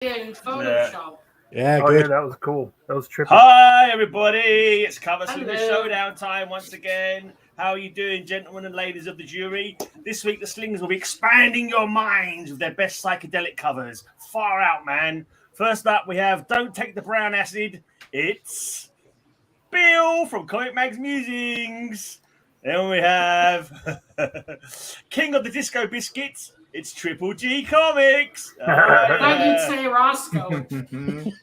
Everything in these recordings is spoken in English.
in Photoshop. Yeah, Oh good. yeah, that was cool. That was trippy. Hi, everybody. It's Cover the Hello. Showdown time once again. How are you doing, gentlemen and ladies of the jury? This week, the Slingers will be expanding your minds with their best psychedelic covers. Far out, man. First up, we have Don't Take the Brown Acid. It's Bill from Comic Mag's Musings. Then we have King of the Disco Biscuits. It's Triple G Comics. I thought you'd say Rosko.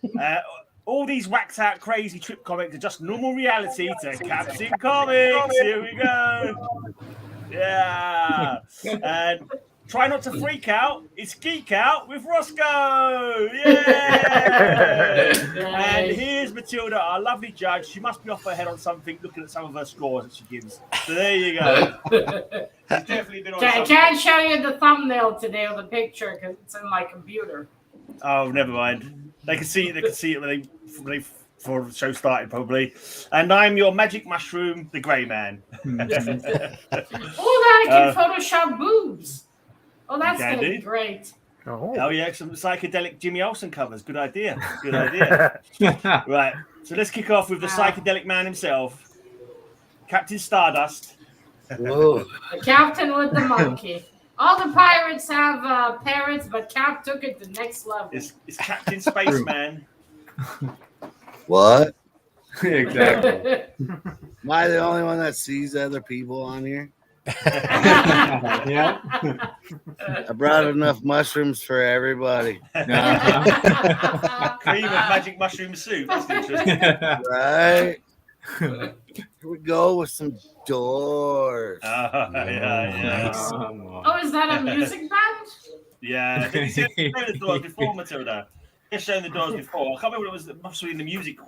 All these whacked out crazy trip comics are just normal reality to CapN Comics. Here we go. Yeah. And try not to freak out. It's Geek Out with Rosko. Yeah. And here's Matilda, our lovely judge. She must be off her head on something looking at some of her scores that she gives. So there you go. She's definitely been on I can't show you the thumbnail today of the picture because it's in my computer. Oh, never mind. They can see it. They can see it when before the show started, probably. And I'm your magic mushroom, the Grey Man. Oh, that I can Photoshop boobs. Oh, that's going to be great. Oh, yeah, some psychedelic Jimmy Olsen covers. Good idea. Good idea. Right. So let's kick off with the psychedelic man himself, Captain Stardust. Whoa. The captain with the monkey. All the pirates have parrots, but Cap took it to the next level. It's Captain Spaceman. What? Exactly. Am I the only one that sees other people on here? Yeah. I brought enough mushrooms for everybody. Cream of magic mushroom soup. That's interesting. Right? Here we go with some doors. Yeah. Oh, is that a music band? Yeah. Did you see the doors before, Matilda? He has shown the doors before. I can't remember what it was. Possibly in the music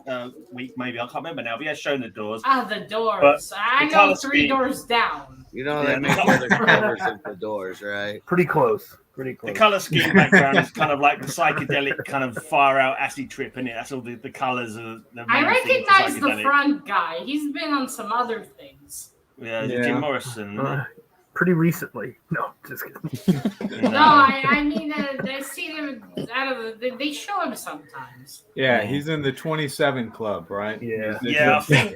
week, maybe. I can't remember now. But he has shown the doors. Ah, the doors. I know three doors down. You know they make other covers of the doors, right? Pretty close. Pretty close. The color scheme background is kind of like the psychedelic kind of far out acid trip, isn't it? That's all the colors of the I recognize the front guy. He's been on some other things. Yeah. Jim Morrison. Pretty recently. No, just kidding. No, I mean, I've seen him they show him sometimes. Yeah, he's in the 27 club, right? Yeah. I think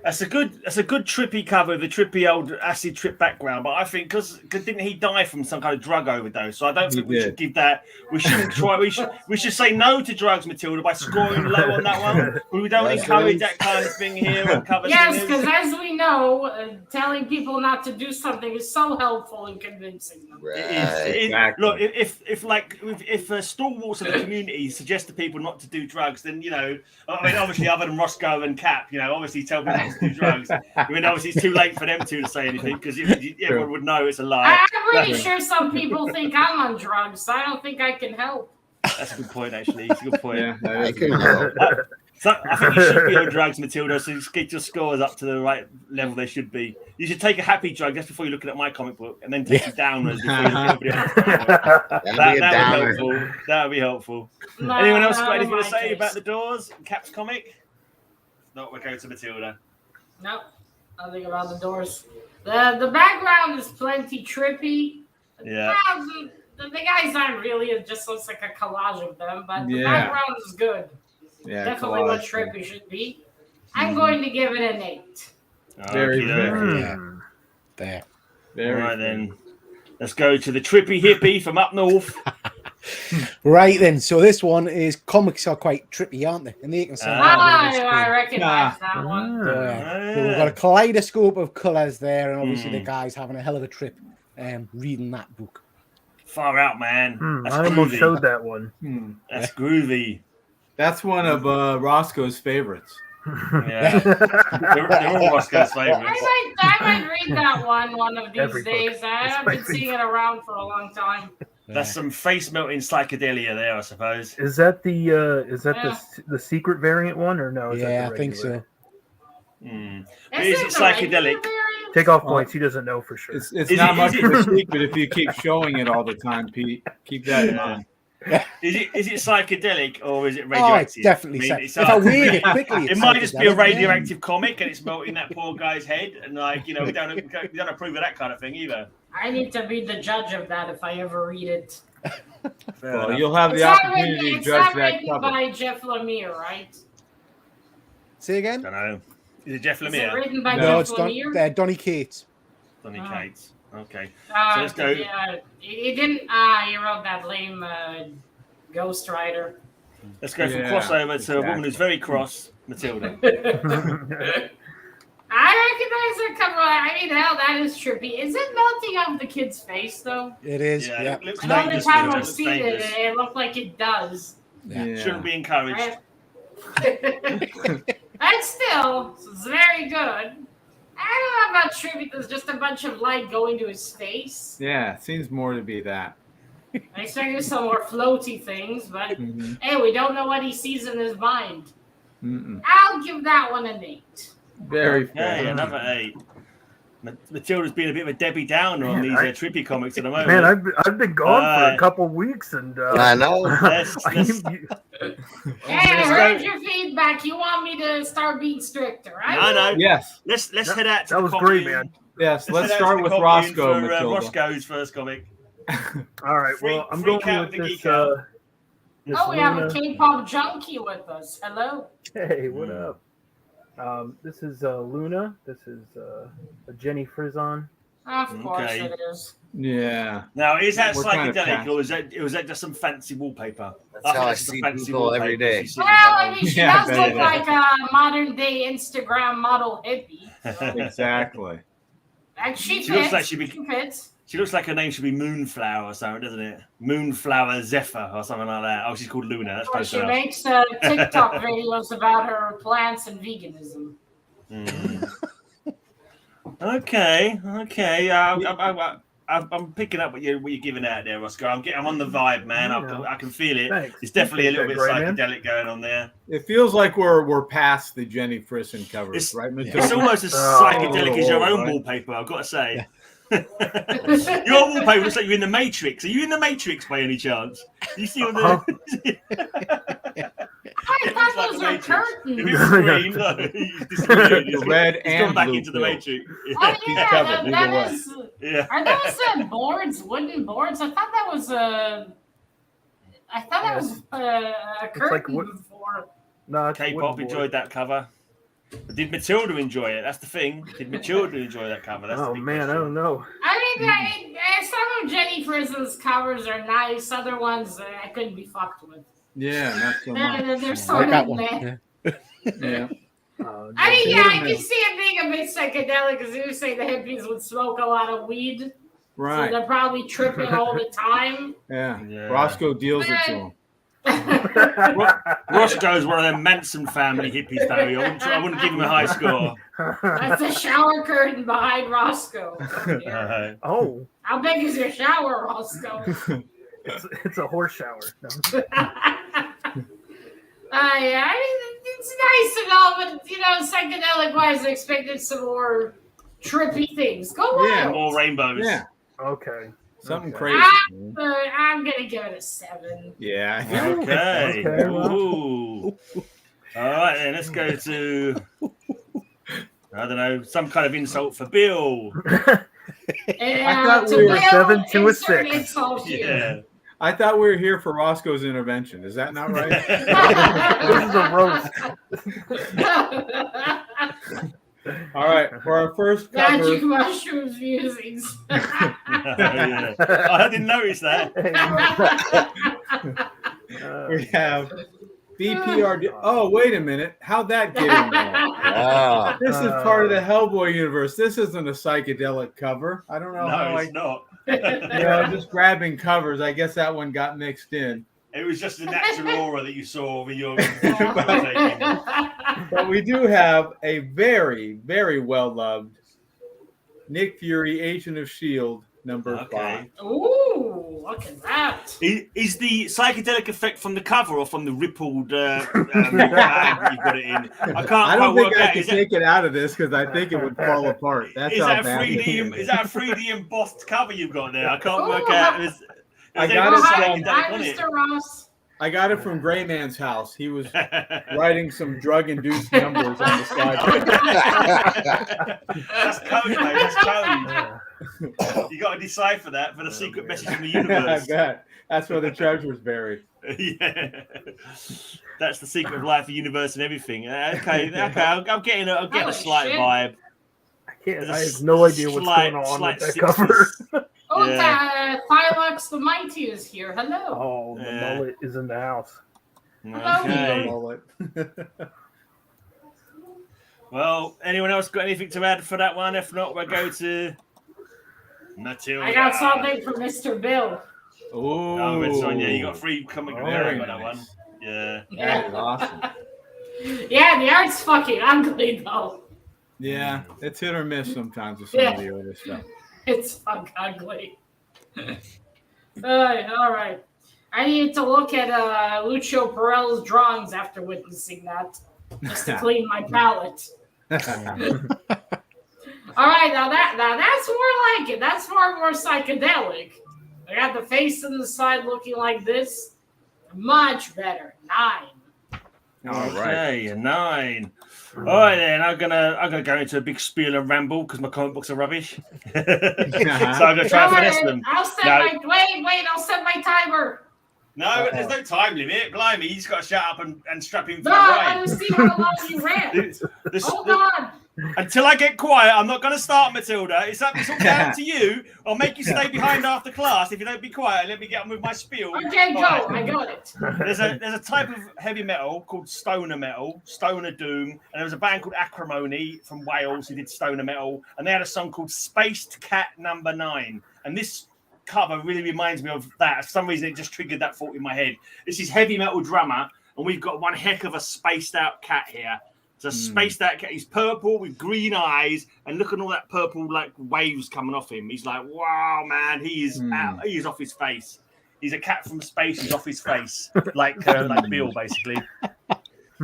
that's a good trippy cover, the trippy old acid trip background. But I think because didn't he die from some kind of drug overdose? So I don't think we should give that. We shouldn't try. We should say no to drugs, Matilda, by scoring low on that one. But we don't encourage that kind of thing here on cover. Yes, because as we know, telling people not to do something is so helpful in convincing them. Right. Exactly. Look, if stalwarts of the community suggest to people not to do drugs, then I mean, obviously, other than Rosko and Cap, obviously tell people not to do drugs. I mean, obviously, it's too late for them to say anything because everyone would know it's a lie. I'm pretty sure some people think I'm on drugs, so I don't think I can help. That's a good point, actually. It's a good point. Yeah, I can help. So I think you should be on drugs, Matilda, so you get your scores up to the right level they should be. You should take a happy drug just before you're looking at my comic book, and then take it downwards before you look at everybody else's. That would be helpful. No, Anyone else got anything to say about the doors? Cap's comic? No, we'll go to Matilda. Nope. Nothing about the doors. The background is plenty trippy. Yeah. The guys aren't really. It just looks like a collage of them, but the background is good. Yeah, Definitely what trippy should be. I'm going to give it an 8. Very good. Yeah. There. All right, then. Let's go to the Trippy Hippie from up north. Right then, so this one is comics are quite trippy, aren't they? And they can say I recognize that one. So we've got a kaleidoscope of colours there, and obviously the guy's having a hell of a trip reading that book. Far out, man. That's I almost groovy. showed that one. That's groovy. That's one of Roscoe's favorites. Yeah. they're all Rosko's favorites. I might read that one of these days. I've been seeing it around for a long time. That's some face melting psychedelia there, I suppose. Is that the secret variant one or no? Is that the I think so. But is it psychedelic? Take off points. He doesn't know for sure. It's not much of a secret if you keep showing it all the time, Pete. Keep that in mind. Is it psychedelic or is it Oh, radioactive? it's definitely. It's If I weigh it quickly, it might just be a radioactive comic and it's melting that poor guy's head, and we don't approve of that kind of thing either. I need to be the judge of that if I ever read it. Well, you'll have the It's not opportunity to it's judge not that written cover. by Jeff Lemire, right? Say again? don't know. Is it Jeff Is it Lemire? written by No, No, Jeff it's Lemire? Donny Cates. Donny Oh. Cates. Okay. So So let's go. Yeah, he didn't. He wrote that lame Ghost Rider. Let's go from Yeah, crossover to a woman exactly. who's very cross, Matilda. I recognize that cover. I mean, hell, that is trippy. Is it melting off the kid's face though? It is. Yeah, Yeah. it looks I know the dangerous. time It I've looks seen it, dangerous. it looked like it does. Yeah. Shouldn't be encouraged. And still, it's very good. I don't know about trippy. There's just a bunch of light going to his face. Yeah, it seems more to be that. I expect there's some more floaty things, but Mhm. hey, we don't know what he sees in his mind. Mm-mm. I'll give that one an 8. Very fair. Hey, another 8. Matilda's been a bit of a Debbie Downer on these trippy comics at the moment. Man, I've been gone for a couple weeks, and I know. Let's- Hey, I heard your feedback. You want me to start being stricter, right? Oh, No. Yes, Let's head out to that the was commune. great, man. yes. Let's head out start to with the commune Rosko, for Matilda. Roscoe's first comic. All right, well, I'm Freak going out with the this. geek out. This Oh, we have a Luna- K-pop junkie with us. Hello. Hey, what up? This is Luna. This is a Jenny Frizzon. Of course Okay. it is. Yeah. Now, is that We're kind of psychedelic, past- or was that just some fancy wallpaper? That's how I that's just see some fancy people every wallpaper day. you see Well, I on- mean, she Yeah, I does bet look it like a modern-day Instagram model hippie. Exactly. And she She looks fits. like she'd be- She fits. She looks like her name should be Moonflower or something, doesn't it? Moonflower Zephyr or something like that. Oh, she's called Luna. That's Or close she enough. makes TikTok videos about her plants and veganism. Mm. Okay. I'm picking up what you're giving out there, Roscoe. I'm on the vibe, man. I can feel it. Thanks. It's definitely a little bit Appreciate that, psychedelic going on there. It feels like we're past the Jenny Frisson covers, It's- right, It's Matilda? almost as Oh, psychedelic as your own right. wallpaper, I've got to say. Your wallpaper looks like you're in the Matrix. Are you in the Matrix by any chance? You see all the... I thought like those the were Matrix. curtains. If you scream, look, he's disappeared. The red He's and gone back blue into the pill. Matrix. Oh He's yeah, covered that either way. is. Yeah. Are those boards? Wooden boards? I thought that was a. I thought that was a curtain like wood- before. No, it's K-pop wooden board. enjoyed that cover. But did Matilda enjoy it? That's the thing. Did Matilda enjoy that cover? That's the Oh big man, I question. don't know. I mean, some of Jenny Frison's covers are nice. Other ones I couldn't be fucked with. Yeah, not so much. They're I sort like that of one. meh. Yeah. Yeah. I mean, yeah, I Wait a can see it being a bit psychedelic because you say the hippies would smoke a lot of weed. So Right. they're probably tripping all the time. Yeah. Yeah. Roscoe deals it to him. Roscoe's one of them Manson family hippies, though. I wouldn't give him a high score. That's a shower curtain behind Roscoe. Yeah. Oh, How big is your shower, Roscoe? it's a horse shower. No. Yeah, I mean, it's nice and all, but, psychedelic wise, I expected some more trippy things. Go Yeah, wild. More rainbows. Yeah. Okay. Something Okay. crazy. I'm going to give it a 7. Yeah. Okay. Okay, well. Ooh. All right, then let's go to, I don't know, some kind of insult for Bill. And, thought to we were Bill, 7 to a insert 6. insult here. Yeah. I thought we were here for Roscoe's intervention. Is that not right? This is a roast. All right. For our first cover, Magic mushrooms musings. Yeah. I didn't notice that. we have BPRD. Oh, wait a minute. How'd that get in there? Wow. This is part of the Hellboy universe. This isn't a psychedelic cover. I don't know how No, it's not. just grabbing covers. I guess that one got mixed in. It was just the natural aura that you saw with your. But we do have a very, very well-loved Nick Fury, Agent of S.H.I.E.L.D., number 5. Ooh, look at that. Is the psychedelic effect from the cover or from the rippled bag that you got it in? I can't I don't quite think work I out. can take it out of this because I think it would fall apart. That's Is how that a bad it 3D? is. Is that a 3D embossed cover you've got there? I can't Ooh, work out. I Is got there it Hi, from- psychedelic hi, on it? Mr. Ross. I got it from Gray Man's house. He was writing some drug-induced numbers on the side. That's code, mate. That's code. You got to decipher that for the secret message from the universe. I bet. That's where the treasure's buried. Yeah, that's the secret of life, the universe, and everything. Okay. I'm getting a slight vibe. I have no idea what's going on with that cover. Oh, Thylux the Mighty is here. Hello. Oh, the mullet is in the house. Okay. Well, anyone else got anything to add for that one? If not, we'll go to Matilda. I got something from Mr. Bill. Oh, Sonia, you got free comic very on that nice. one. Yeah. That is awesome. Yeah, the art's fucking ugly though. Yeah, it's hit or miss sometimes with some of the other stuff. It's fucking ugly. All right. I need to look at Lucio Perel's drawings after witnessing that, just to clean my palette. All right, now that's more like it. That's more psychedelic. I got the face on the side looking like this. Much better. 9. Okay, a 9. All right, then I'm gonna go into a big spiel and ramble because my comic books are rubbish. So I'm gonna try and finesse them. I'll set I'll set my timer. No, there's no time limit. Blimey, you just got to shut up and strap in for No, the I ride. want to see how long you ran. Hold on. Until I get quiet, I'm not going to start, Matilda. It's all down to you. I'll make you stay behind after class if you don't be quiet. Let me get on with my spiel. Okay, go. I got it. There's a type of heavy metal called stoner metal, stoner doom, and there was a band called Acrimony from Wales who did stoner metal, and they had a song called Spaced Cat Number 9. And this cover really reminds me of that. For some reason, it just triggered that thought in my head. This is heavy metal drummer, and we've got one heck of a spaced out cat here. It's a spaced out cat. He's purple with green eyes, and look at all that purple like waves coming off him. He's like, wow, man, he is out. He is off his face. He's a cat from space. He's off his face, like Bill, basically.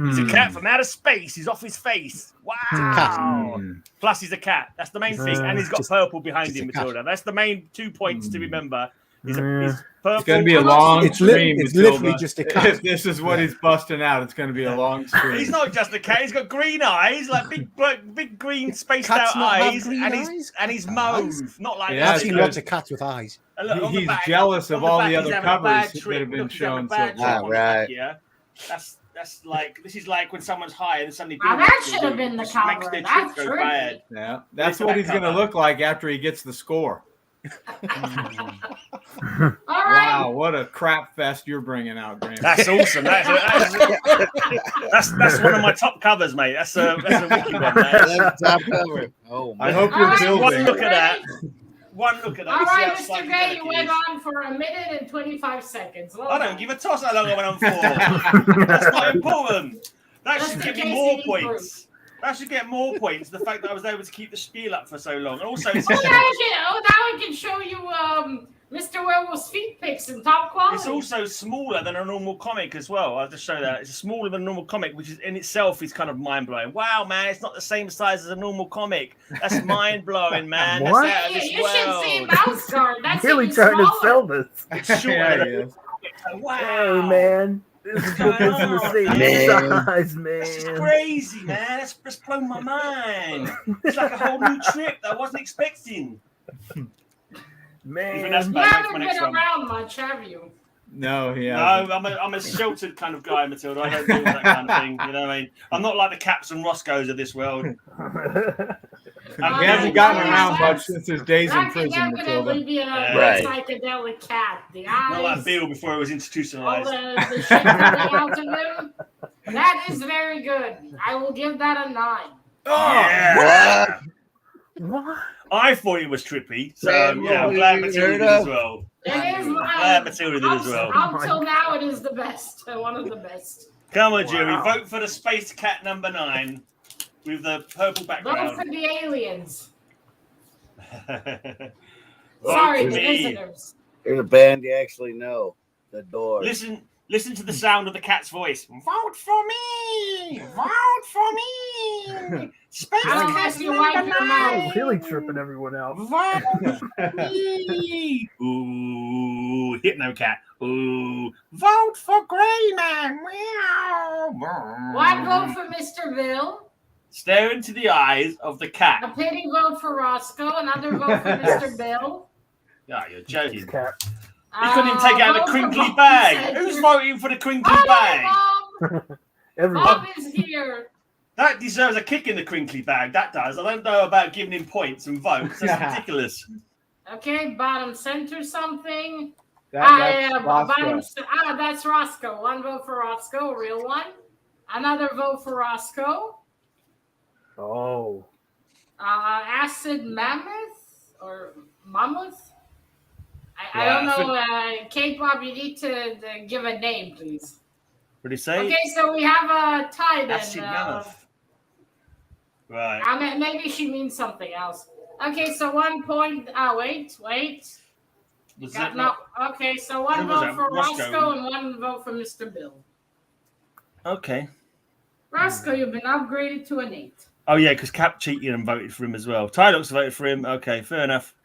He's a cat from outer space. He's off his face. Wow. Plus, he's a cat. That's the main thing. And he's got purple behind him, Matilda. That's the main 2 points to remember. He's purple. It's going to be a long stream. It's literally just a cat. If this is what he's busting out, it's going to be a long stream. He's not just a cat. He's got green eyes, like big green spaced out eyes, and he's mauve. Not like I've seen lots of cats with eyes. He's jealous of all the other covers that have been shown so far. Right. Yeah. That's like, this is like when someo's high and suddenly that should have been the cover. Makes their That's trip go true. bad. Yeah, that's what he's going to look like after he gets the score. All right. Wow, what a crap fest you're bringing out, Graham. That's awesome. That's one of my top covers, mate. That's a wicked one, mate. Top cover. Oh, I man. hope you're building. One look at that. One look at that. All right, See how Mr. Gray, psychedelic you it went is. on for 1 minute and 25 seconds. Well I don't done. give a toss how long I went on for. That's not important. That Just should in give me case more you need points. That should get more points. The fact that I was able to keep the spiel up for so long. And also, it's, Now I can show you Mr. Werewolf's feet pics in top quality. it's also smaller than a normal comic as well. I'll just show that. It's smaller than a normal comic, which is in itself is kind of mind-blowing. Wow, man, it's not the same size as a normal comic. That's mind-blowing, man. What? That's out of you this should see world. Mouse Guard. That's Really even trying to smaller. sell this. It's shorter Yeah, than he a is. comic. Wow. Hey, man. This is in the same Man. size, That's just man. crazy, man. That's just blown my mind. It's like a whole new trip that I wasn't expecting. Even that's Man. You bad. haven't My been next one. around much, have you? No, No, yeah. I'm a sheltered kind of guy, Matilda. I don't do that kind of thing. You know what I mean? I'm not like the Caps and Roskos of this world. He hasn't gotten around much since his days in That could prison, definitely Matilda. be a Right. psychedelic cat. The Not like eyes, Bill before he was all institutionalized. the shit coming out of him. That is very good. I will give that a 9. Yeah. What? I thought it was trippy, so Man, yeah, I'm what glad have you Matilda heard did as of? well. It is Glad Matilda did as well. Up till now, it is the best. One of the best. Come on, Jerry, Wow. vote for the Space Cat number 9 with the purple Vote background. for the aliens. Vote Sorry, for the me. visitors. Here's a band you actually know. The Doors. Listen to the sound of the cat's voice. Vote for me! Vote for me! Space I don't Cat think you wipe number your mouth. 9! Really tripping everyone out. Vote for me! Ooh, Ooh, Hypno Cat. Ooh, vote for Greyman. One vote for Mr. Bill. Stare into the eyes of the A cat. pity vote for Rosko. Another vote for Mr. Bill. Oh, you're joking. Cat. You couldn't even take out the vote for crinkly Bob bag. Center. Who's voting for the crinkly Hi, bag? Bob. Everyone. Bob is here. That deserves a kick in the crinkly bag. That does. I don't know about giving him points and votes. That's ridiculous. Okay, bottom center something. That's Bottom. Rosko. That's Rosko. One vote for Rosko, a real one. Another vote for Rosko. Oh. Acid Mammoth or Mammoth? I don't know. K-pop, you need to give a name, please. What did he say? Okay, so we have a tie then. Acid Mammoth. Right. Maybe she means something else. Okay, so 1 point. Wait. Was that No. Okay, so one Who was vote that? for Rosko. Rosko and one vote for Mr. Bill. Okay. Rosko, you've been upgraded to an 8. Oh, yeah, because Cap cheated and voted for him as well. Tylox voted for him. Okay, fair enough.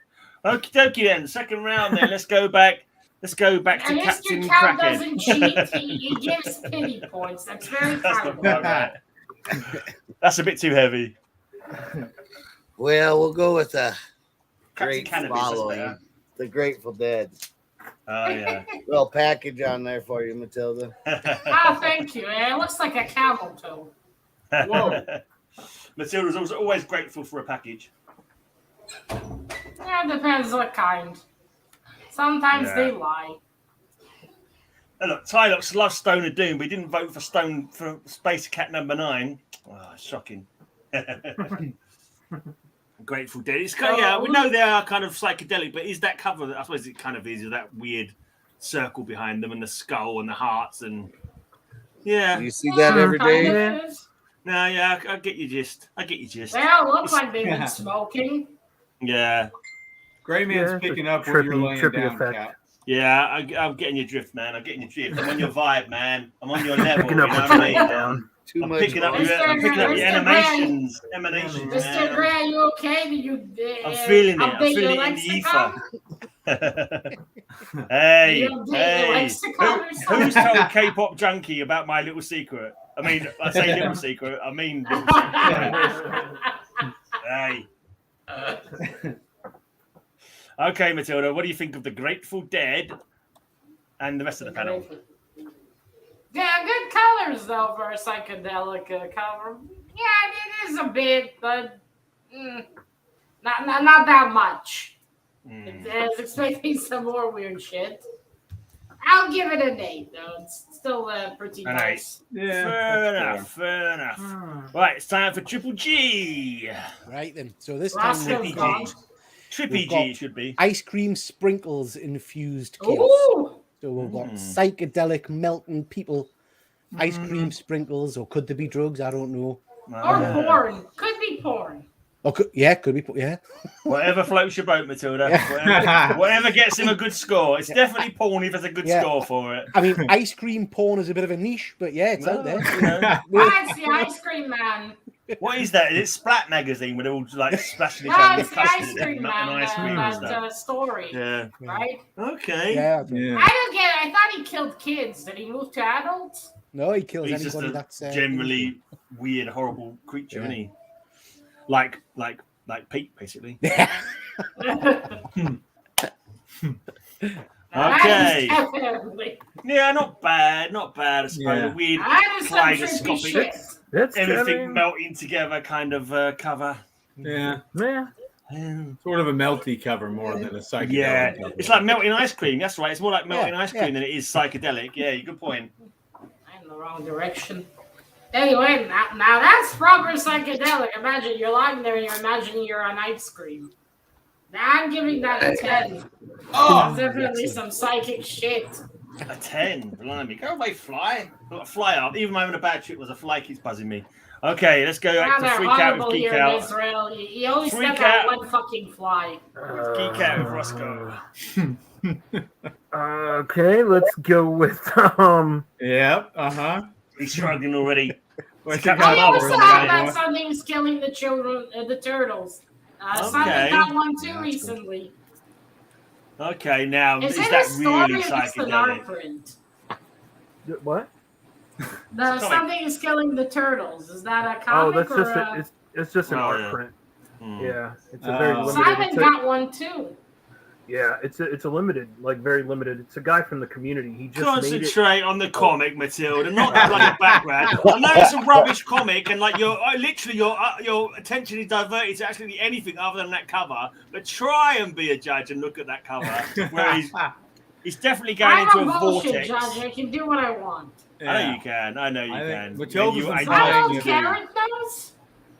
Okie dokie then. Second round then. Let's go back. Let's go back to And Captain Mr. Cal Kraken. doesn't cheat. He gives pity points. That's very That's kind not of quite him. right. That's a bit too heavy. Well, we'll go with the Captain great Cannabis, that's following. better. The Grateful Dead. Oh, yeah. Little package on there for you, Matilda. Oh, thank you. It looks like a camel toe. Whoa. Matilda's also always grateful for a package. Yeah, depends what kind. Sometimes Yeah. they lie. Oh, look, Tylox loves Stone of Doom, but he didn't vote for Space Cat number 9. Oh, shocking. Grateful Dead. It's kind of, yeah, we know they are kind of psychedelic, but is that cover? I suppose it kind of is with that weird circle behind them and the skull and the hearts and yeah. You see that every Kind day? of is. No, yeah, I get your gist. They all look like they've been smoking. Yeah, Greyman's Yeah, it's a picking up what you're laying trippy down, effect. Cap. yeah, I'm getting your drift, man. I'm getting your drift. I'm on your vibe, man. I'm on your level. Picking You up know what what I you're mean? laying down. Too I'm much. picking up fun. your emanations, Mr. man. Gray, are you okay? Did you I'm feeling it. I'm update your feeling it in the lexicon? ether. Hey, You update your lexicon or who's something? told K-pop junkie about my little secret? I mean, I say little secret. I mean little secret. Hey. Okay, Matilda, what do you think of the Grateful Dead and the rest of the panel? Yeah, good colors though for a psychedelic cover. Yeah, it is a bit, but not that much. I was expecting some more weird shit. I'll give it an 8 though. It's still pretty An nice. Yeah. Fair enough. Right, it's time for Triple G. Right then. So this time Roscoe's we've gone. got Trippy We've G got- it should be. ice cream sprinkles infused chaos. Ooh! So we've got psychedelic melting people, ice cream sprinkles, or could there be drugs? I don't know. Or porn. Could be porn. Or could be, yeah. Whatever floats your boat, Matilda. Yeah. Whatever gets him a good score. It's definitely porn if there's a good Yeah. score for it. I mean, ice cream porn is a bit of a niche, but yeah, it's out there. You know. That's the ice cream man. What is that? Is it Splat magazine where they're all like splashing each No, other it's with the ice custard cream and man. ice cream and That stuff? story. Yeah. Right? Okay. Yeah. Yeah. I don't get it. I thought he killed kids. Did he move to adults? No, he kills He's just anybody a that's generally weird, horrible creature, Yeah. isn't he? Like Pete, basically. Okay. Definitely. Yeah, not bad. I suppose. Yeah. A weird I just some trippy kaleidoscopic, shit. That's everything melting together kind of cover. Yeah. Yeah. Sort of a melty cover more than a psychedelic Yeah, cover. it's like melting ice cream. That's right. It's more like melting Yeah, ice cream yeah. than it is psychedelic. Yeah, good point. I'm in the wrong direction. Anyway, now that's proper psychedelic. Imagine you're lying there and you're imagining you're on ice cream. Now I'm giving that a 10. Oh, That's definitely some psychic shit. A 10. Blimey. Go away, fly. Got a fly up. Even having a bad trip was a fly keeps buzzing me. Okay, let's go Now back to they're Freak Out horrible with Geek here in Out. Israel. You only Freak step out out. one fucking fly. Geek Out with Rosko. Okay, let's go with Yep. Uh-huh. He's struggling already. What you you Oh, got yeah, over what's there, that Noah? about something's killing the children, the turtles? Okay. Something got one too Yeah, that's recently. Okay, now Is is it that a story really or just an art psychedelic? print? What? comic. Something is killing the turtles. Is that a Oh, comic that's just or it's just an Oh, art yeah. print. Hmm. Yeah, it's a very limited. Simon It's a, got one too. yeah, it's a limited, like very limited. It's a guy from the community. He just made it. Concentrate on the comic, Matilda, not the bloody background. I know it's a rubbish comic, and like your attention is diverted to actually anything other than that cover. But try and be a judge and look at that cover, where he's definitely going I'm into a a bullshit vortex. judge. I can do what I want. I know you can. I know you I think can. Matilda's And been I trying don't to care. It knows.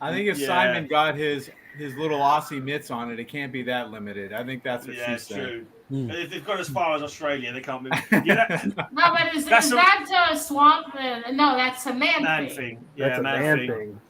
I think if Yeah. Simon got his little Aussie mitts on it, it can't be that limited. I think that's what Yeah, she it's said. true. Hmm. If they've gone as far as Australia, they can't move. Yeah, No, but is That's a- that swamp? No, that's a man man thing. thing. That's Yeah, a man man thing. thing.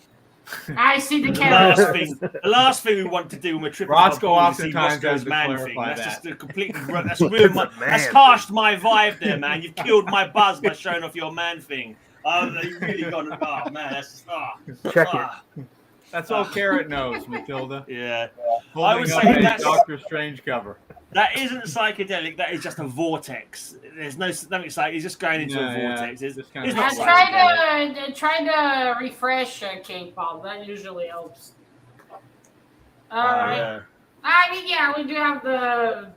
I see the The characters. last thing we want to do when we're tripping Roscoe up is see oftentimes has Roscoe's to man clarify thing. That's that. just a completely. That's ruined my. It's a man That's thing. harshed my vibe there, man. You've killed my buzz by showing off your man thing. You really got to. Oh man, that's just. Check it. That's all Carrot knows, Matilda. Yeah, Holding I would up say a that's- Doctor Strange cover. that isn't psychedelic. That is just a vortex. There's nothing like. He's just going into a Yeah, vortex. It's, just kinda- it's I not psychedelic. try to refresh K-pop. That usually helps. All right. Yeah. I mean, yeah, we do have the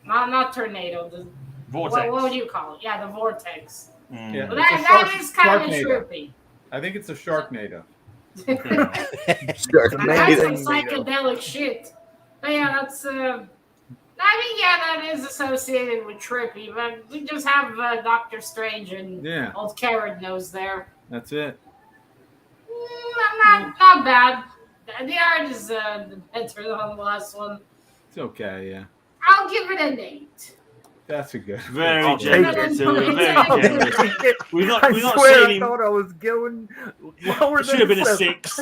not tornado. The Vortex. what would you call it? Yeah, the vortex. Mm. Yeah. But It's a that shark- is kind of Sharknado. trippy. I think it's a Sharknado. It's a man That's thing. some psychedelic shit. But yeah, that's. I mean, yeah, that is associated with trippy, but we just have Doctor Strange and Yeah, old Carrot Nose there. that's it. Not bad. The art is better than the last one. It's okay. Yeah, I'll give it an 8. that's a good. Very I'll generous. take it. Very I'll take generous. it. We're not swear I seeing. thought I was going lower It than should have been a 7. 6.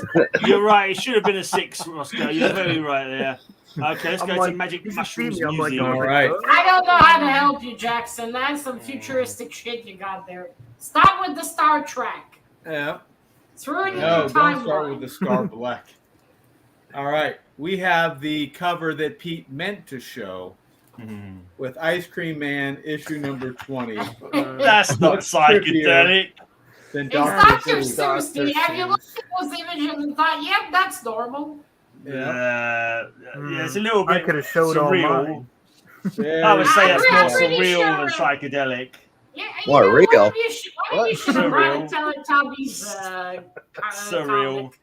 You're right. It should have been a 6, Roscoe. You're very right there. Okay, let's I'm go like, to Magic you see Mushrooms me, I'm like, Museum. All right. I don't know how to help you, Jackson. That's some futuristic shit you got there. Stop with the Star Trek. Yeah. It's ruining No, your don't start with timeline. the Star Black. All right, we have the cover that Pete meant to show with Ice Cream Man issue number 20. That's not What's trippier psychedelic. Than It's Dr. Dr. Seuss. Seuss. Steve. Have you looked at those images and thought, yep, that's normal? Yeah. Yeah, it's a little I bit could have showed all surreal. mine. I would say that's I'm more pretty surreal sure- than psychedelic. Yeah, What, real? One of you should have brought Surreal. a Teletubbies Surreal. comic.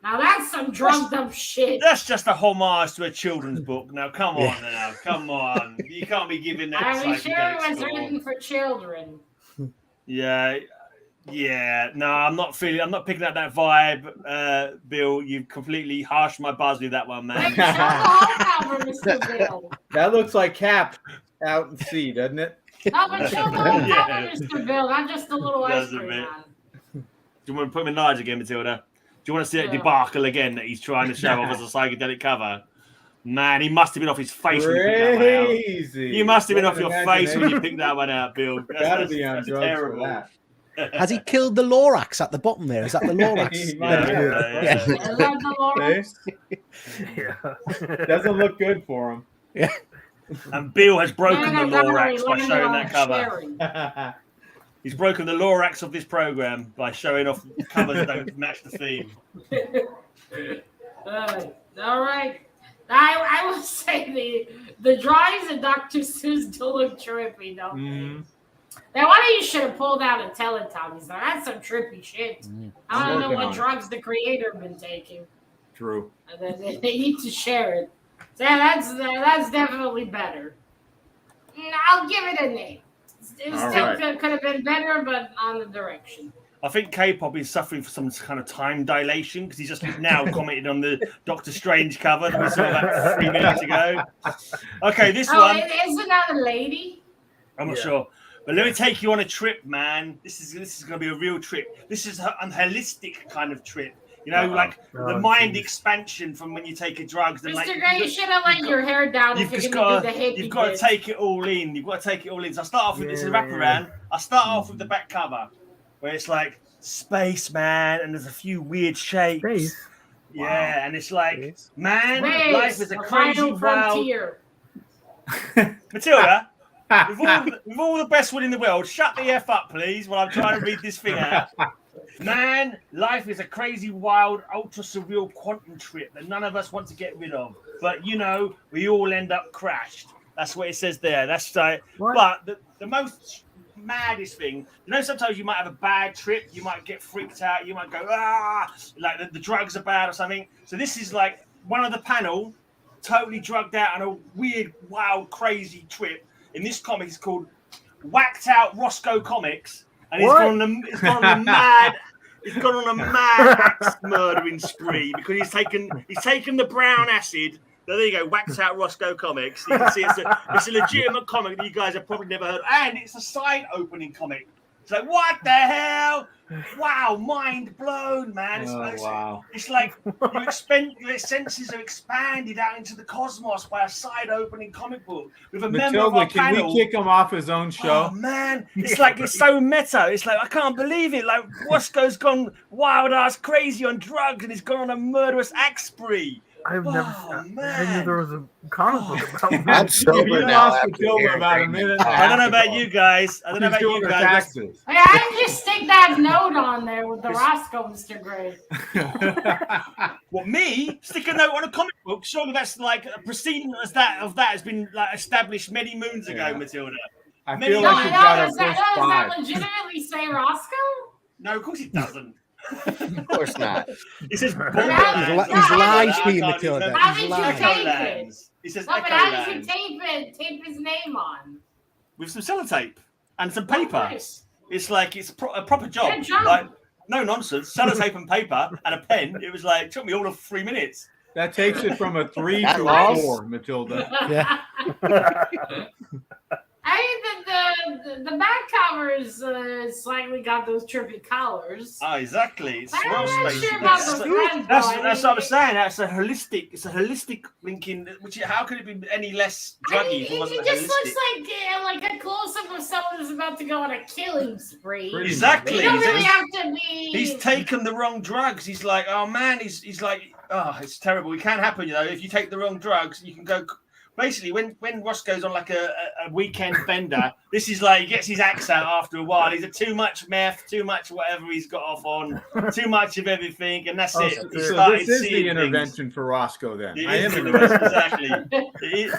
Now that's some drugged up shit. That's just a homage to a children's book. Now, come on now. Come on. You can't be giving that Are we sure psychedelic it was score. written for children? Yeah. Yeah, no, I'm not picking up that vibe, Bill. You've completely harshed my buzz with that one, Hey, man. show the whole cover, Mr. Bill. That looks like Cap out in sea, doesn't it? No, but show the whole Yeah. cover, Mr. Bill, not just the little ice Does a cream bit. man. Do you want to put him in large again, Matilda? Do you want to see that Yeah. debacle again that he's trying to show off as a psychedelic cover? Man, he must have been off his face when he picked that one out. Crazy. You must have been What off your an face when you imagination. picked that one out, Bill. Gotta be on that's drugs terrible. for that. Has he killed the Lorax at the bottom there? Is that the Lorax? He Yeah, might have. yeah. Is that the Lawrence? Yeah. Doesn't look good for him. And Bill has broken the Learn Lorax by learn showing that cover. sharing. He's broken the Lorax of this program by showing off covers that don't match the theme. All right. I will say the drawings of Dr. Seuss do look trippy, though. Mhm. Now, one of you should have pulled out a Teletubbies. Now, that's some trippy shit. I don't know working on what it. drugs the creator been taking. True. And then they need to share it. So yeah, that's definitely better. I'll give it an 8. It All still right. could have been better, but on the direction. I think K-pop is suffering from some kind of time dilation because he's just now commented on the Doctor Strange cover that we saw about 3 minutes ago. Okay, this one, Isn't that a lady? I'm not Yeah. sure. But let me take you on a trip, man. This is going to be a real trip. This is a holistic kind of trip. You know, like the mind expansion from when you take a drugs. And Mr. like, Gray, you should have let your hair down if You've you're just going got to do the hippie you've got to bit. take it all in. You've got to take it all in. So I start off with this is a wraparound. I start off with the back cover where it's like space man and there's a few weird shapes. Space? Yeah, and it's like, Yes. man, Space, life is a the crazy final wild. frontier. Matilda, with all the best will in the world, shut the F up, please, while I'm trying to read this thing out. Man, life is a crazy, wild, ultra surreal quantum trip that none of us want to get rid of. But, you know, we all end up crashed. That's what it says there. That's like, but the most maddest thing, you know, sometimes you might have a bad trip, you might get freaked out, you might go, like the drugs are bad or something. So this is like one of the panel, totally drugged out on a weird, wild, crazy trip. In this comic, it's called Whacked Out Rosko Comics, and he's gone on a mad axe murdering spree because he's taken the brown acid. So there you go, Whacked Out Rosko Comics. You can see it's a legitimate comic that you guys have probably never heard of, and it's a side opening comic. It's like, what the hell? Wow, mind blown, man. It's like your senses are expanded out into the cosmos by a side opening comic book with a member of our can panel. we kick him off his own show? Oh man, it's like it's so meta. It's like I can't believe it. Like Rosko's gone wild ass crazy on drugs and he's gone on a murderous axe spree. I've never. I knew there was a comic book about I'm that. sober You now. lost after Matilda hearing about a Grayman minute. talk. I don't know about you guys. I don't know She's about doing you her guys. taxes. Hey, I can just stick that note on there with the Rosko, Mr. Gray. What, me? Stick a note on a comic book? Surely that's like a proceeding of that has been like established many moons ago, Yeah. Matilda. I Many- feel No, like you've got our does first that five. legitimately say Rosko? No, of course it doesn't. Of course not. It says He's lies to you, Matilda. How He's did you lying. tape it? He says No, but how did you Echolands tape his name on? with some sellotape and some Oh, paper. nice. It's like it's a proper job. Good job. Like no nonsense. Sellotape and paper and a pen. It was like took me all of 3 minutes. That takes it from a 3 That to loss? a 4, Matilda. Yeah. I think the back covers slightly got those trippy collars. Oh, exactly. It's I'm well not spaced. sure about It's- the front, That's though. I what mean, I'm saying. It's a holistic linking. Which how could it be any less I druggy? mean, if it wasn't it just holistic? looks like a close-up of someone who's about to go on a killing spree. Pretty Exactly. You don't He's- really have to be. He's taken the wrong drugs. He's like, oh man, he's like, oh, it's terrible. It can happen, you know. If you take the wrong drugs, you can go. Basically, when Ross goes on like a weekend bender, this is like he gets his axe out after a while. He's too much meth, too much whatever he's got off on, too much of everything, and that's it. He So started this is the seeing intervention for Rosko then. things. I It am is interested. exactly. It is-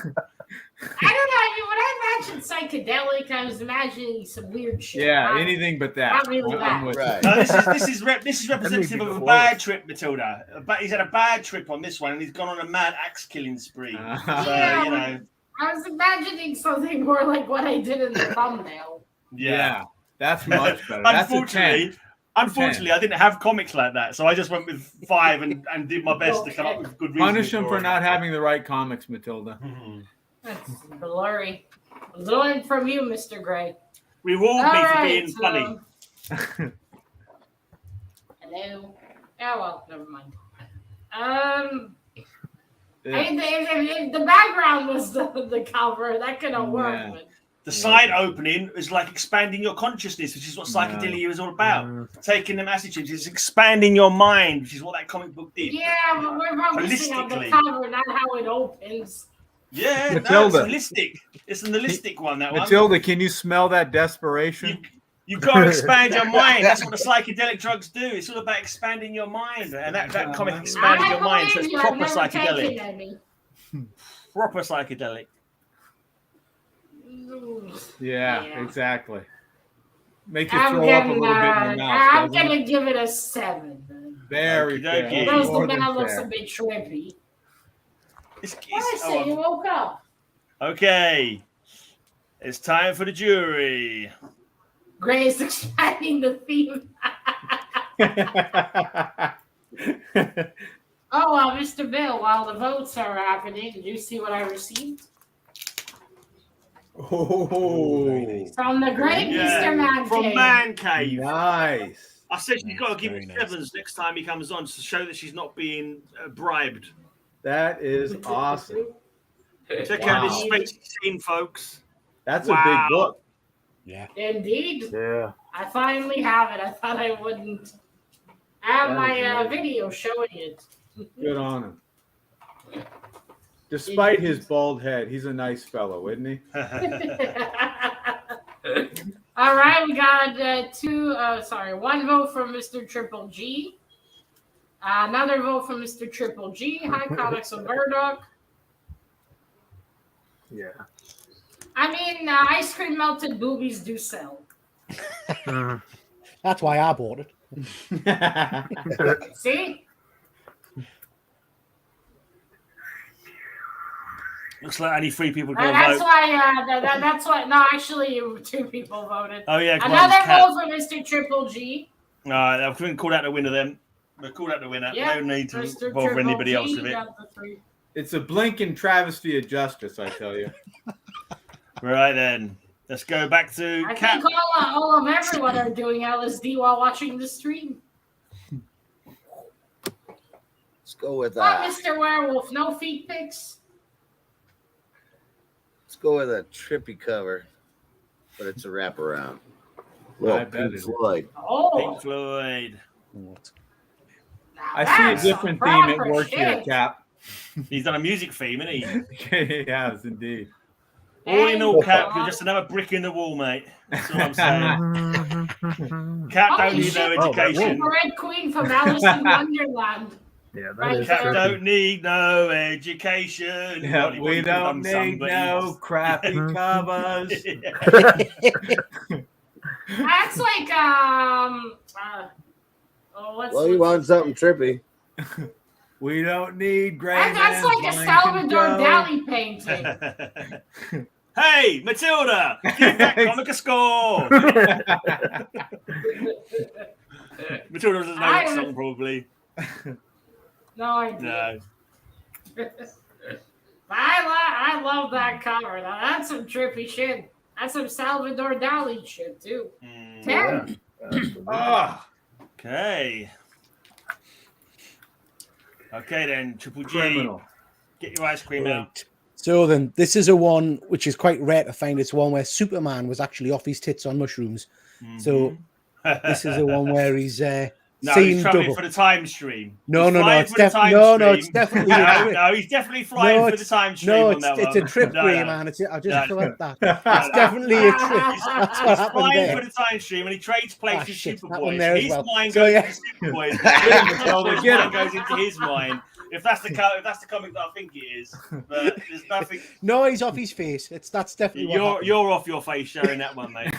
I don't know. I mean, when I imagined psychedelic, I was imagining some weird shit. Yeah, Not- anything but that. not really I'm that. with you. Right. No, this is representative of a close. bad trip, Matilda. He's had a bad trip on this one, and he's gone on a mad axe killing spree. Uh-huh. So Yeah, you know, I was imagining something more like what I did in the thumbnail. Yeah, that's much better. That's a 10. Unfortunately, I didn't have comics like that, so I just went with 5 and did my best to come up with good reasons. Punish him for not having the right comics, Matilda. That's blurry. Learn from you, Mr. Gray. Reward me for being so- funny. Hello. Oh well, never mind. Yeah. I mean, if the background was the cover, that could have worked. Yeah. But The side opening is like expanding your consciousness, which is what psychedelia is all about. Taking the messages is expanding your mind, which is what that comic book did. yeah, but we're focusing on the Holistically. cover, not how it opens. Yeah, Matilda. no, it's holistic. It's an holistic one, that one. Matilda, can you smell that desperation? You've got to expand your mind. That's what the psychedelic drugs do. It's all about expanding your mind. And that comic expanded your mind. So it's believe you, proper I've never taken psychedelic. any. Proper psychedelic. Yeah, Yeah. exactly. Make you I'm throw up a gonna, little bit in your mouth. I'm doesn't it? gonna give it a 7. Then. Very Okey-dokey. fair. Because More the than man looks fair. a bit trippy. It's, I say you woke up. okay. It's time for the jury. Gray's expanding the theme. Oh, well, Mr. Bill, while the votes are happening, did you see what I received? Oh, From the great Mr. Man From Cave. Man Cave. nice. I said she's got to give Very him nice. 7s next time he comes on to show that she's not being bribed. That is awesome. Check Wow. out this space scene, folks. That's Wow. a big book. Yeah. Indeed. Yeah. I finally have it. I thought I wouldn't. I have That my is amazing. video showing it. Good on him. Despite his bald head, he's a nice fellow, isn't he? All right, we got one vote from Mr. Triple G. Another vote from Mr. Triple G. Hi, Comics of Burdock. Yeah. I mean, ice cream melted boobies do sell. That's why I bought it. See? Looks like only 3 people going to That's vote. why. That's why. No, actually, 2 people voted. Oh yeah, Another vote for Mr. Triple G. All right, I've called out the winner then. We've called out the winner. Yeah, No need to Mr. bother Triple anybody G else with it. got the 3. It's a blinking travesty of justice, I tell you. Right then, let's go back to I Cap. think all of everyone are doing LSD while watching the stream. Let's go with What, that. Mr. Werewolf? No feet pics? Let's go with a trippy cover, but it's a wraparound. Little I bet Pink it is. Floyd. Oh, Pink Floyd. now I that's see a different some theme at proper work here, shit. Cap. He's done a music theme, hasn't he? Yes, indeed. All in all, Thank Cap, God. you're just another brick in the wall, mate. That's all I'm saying. Cap don't Holy need no shit. education. The Red Queen from Alice in Wonderland. Yeah, that Right, is Cap Cap trippy. don't need no education. Yeah, Only we one can don't done some, need but no crappy covers. That's like what's Well, you want something trippy. We don't need gray. that's like a Salvador Dali painting. Hey, Matilda, give that comic a score. Matilda doesn't know that song, probably. No idea. No. I love that cover. Now, that's some trippy shit. That's some Salvador Dali shit too. 10. Ah, Okay. Okay then, Triple G, criminal. get your ice cream out. Right. So then, this is a one which is quite rare to find. It's one where Superman was actually off his tits on mushrooms. So this is the one where he's no, seen he's traveling double. for the time stream. No, He's no, no, flying it's for the time it's stream. definitely a No, trip. no, he's definitely flying No, for the time stream No, on it's, that it's one. a trip, No, Grey no. man. I'll just No. correct that. No, It's definitely a trip. That's what He's happened flying there. for the time stream and he trades places with shit, that one Superboy. there as His well. mind So, goes yeah. into Superboy's. Matilda, His get mind him. goes into his mind. If that's the comic that I think it is, but there's nothing. No, he's off his face. That's definitely what happened. You're off your face showing that one, mate.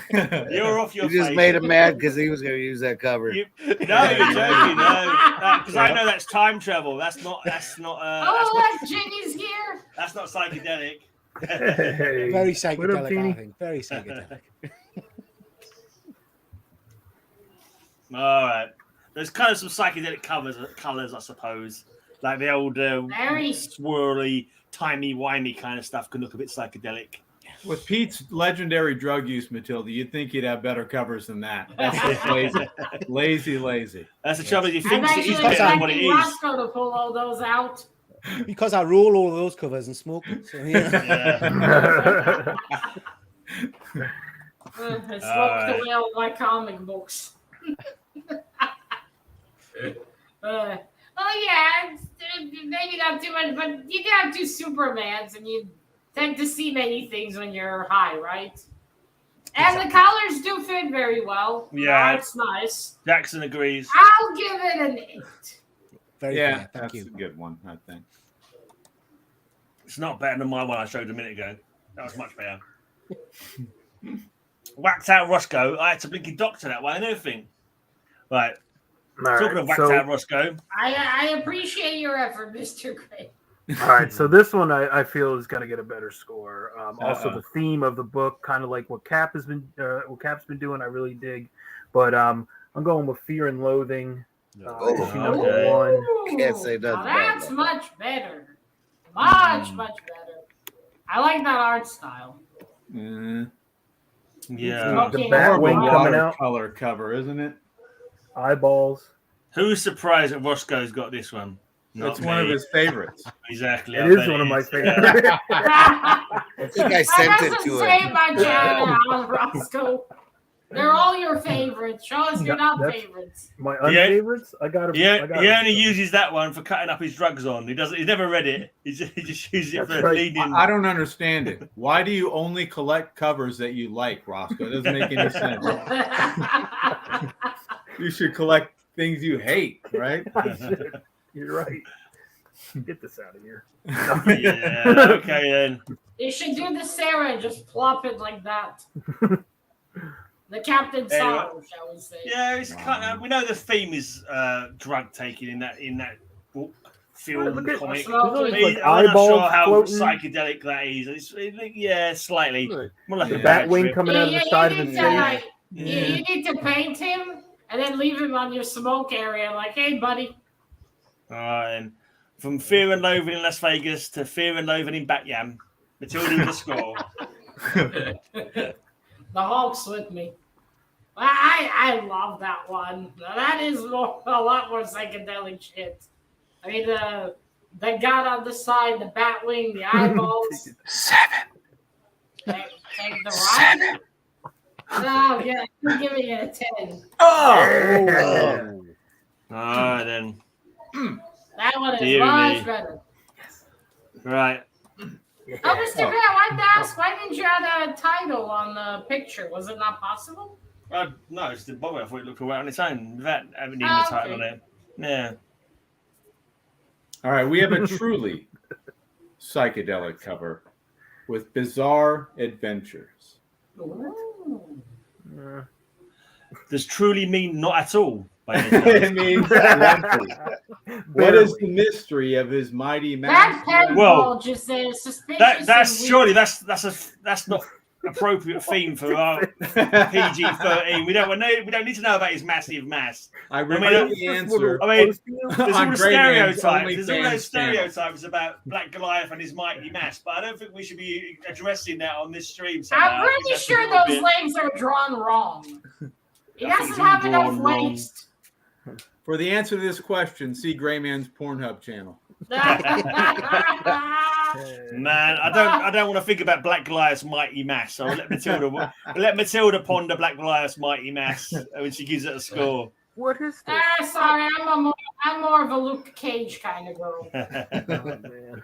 You're off your You just face. made him mad because he was going to use that cover. No, you're joking, no. Because I know that's time travel. That's not. Oh, look, Ginny's here. That's not psychedelic. Hey, Very what up, psychedelic, I Jeannie? think. Very psychedelic. All right. There's kind of some psychedelic colors, I suppose. Like the old Very. swirly, timey-wimey kind of stuff can look a bit psychedelic. With Pete's legendary drug use, Matilda, you'd think he'd have better covers than that. That's just lazy. Lazy. That's the trouble. You I'm think actually he's better than what it expecting is. Rosko to pull all those out. Because I roll all those covers and smoke them. So, yeah. I smoked Alright. away all my comic books. Well, yeah, maybe not too much, but you have 2 Supermans, and you tend to see many things when you're high, right? And the colors do fit very well. Yeah. It's nice. Jackson agrees. I'll give it an 8. Very Yeah, fair. Thank that's you. a good one, I think. It's not better than my one I showed a minute ago. That was much better. Whacked out Rosko. I had to blinky doctor that one and everything. Right. Talking of whacked out Rosko. I appreciate your effort, Mr. Gray. All right, so this one I feel is going to get a better score. Also, the theme of the book, kind of like what Cap's been doing, I really dig. But I'm going with Fear and Loathing. Issue number okay. 1. Can't say nothing Now about that's that. much better. Much better. I like that art style. Yeah. Okay. The Batwing More of a coming out. watercolor cover, isn't it? Eyeballs. Who's surprised that Roscoe's got this one? That's Not one of me. his favorites. Exactly. It I is bet one of my is. favorites. I think I sent That it doesn't to say him. much on Roscoe. They're all your favorites. Show us your not That's- favorites. My unfavorites? I got He only uses that one for cutting up his drugs on. He's never read it. He just uses it That's for right. leading. I don't understand it. Why do you only collect covers that you like, Rosko? It doesn't make any sense. You should collect things you hate, right? You're right. Get this out of here. Yeah, okay then. You should do the Sarah and just plop it like that. The Captain Sorrow, shall we say? Yeah, it's kind of. We know the theme is drug taking in that book, film, Look at- comic. Well, Like I'm not eyeballs sure how floating. psychedelic that is. Yeah, slightly. More like The a bat wing trip. coming out of the side of his need to, face. like, you need to paint him and then leave him on your smoke area. Like, hey, buddy. All right, and from Fear and Loathing in Las Vegas to Fear and Loathing in Batyam, Matilda with the score. The Hulk's with me. I love that one. That is a lot more psychedelic shit. I mean, the god on the side, the bat wing, the eyeballs. 7. Take the ride. Oh, yeah, I'm giving it a 10. Oh! All right, then. That one is Dear much me. better. Right. Oh, Mr. Gray, I wanted to ask, why didn't you have a title on the picture? Was it not possible? No, it's the bother. I thought it looked all right on its own without having even Oh, the title okay. on it. Yeah. All right, we have a truly psychedelic cover with bizarre adventures. Ooh. Does truly mean not at all? By any chance? It means plenty. What is the mystery of his mighty That master? pen Well, ball just is suspicious. that's and surely that's not appropriate theme for our PG-13. We don't need to know about his massive mass. I mean, repeat the answer. I mean, there's all On the Grey Man's stereotypes. OnlyFans There's all those channel. stereotypes about Black Goliath and his mighty mass, but I don't think we should be addressing that on this stream. I'm somehow. I think pretty that's a sure little those bit- legs are drawn wrong. He I think doesn't it's have all enough drawn wrong. waist. For the answer to this question, see Grey Man's Pornhub channel. Man, I don't want to think about Black Goliath's mighty mass. So I'll let Matilda ponder Black Goliath's mighty mass when she gives it a score. What is this? Sorry, I'm more of a Luke Cage kind of girl. Oh, man.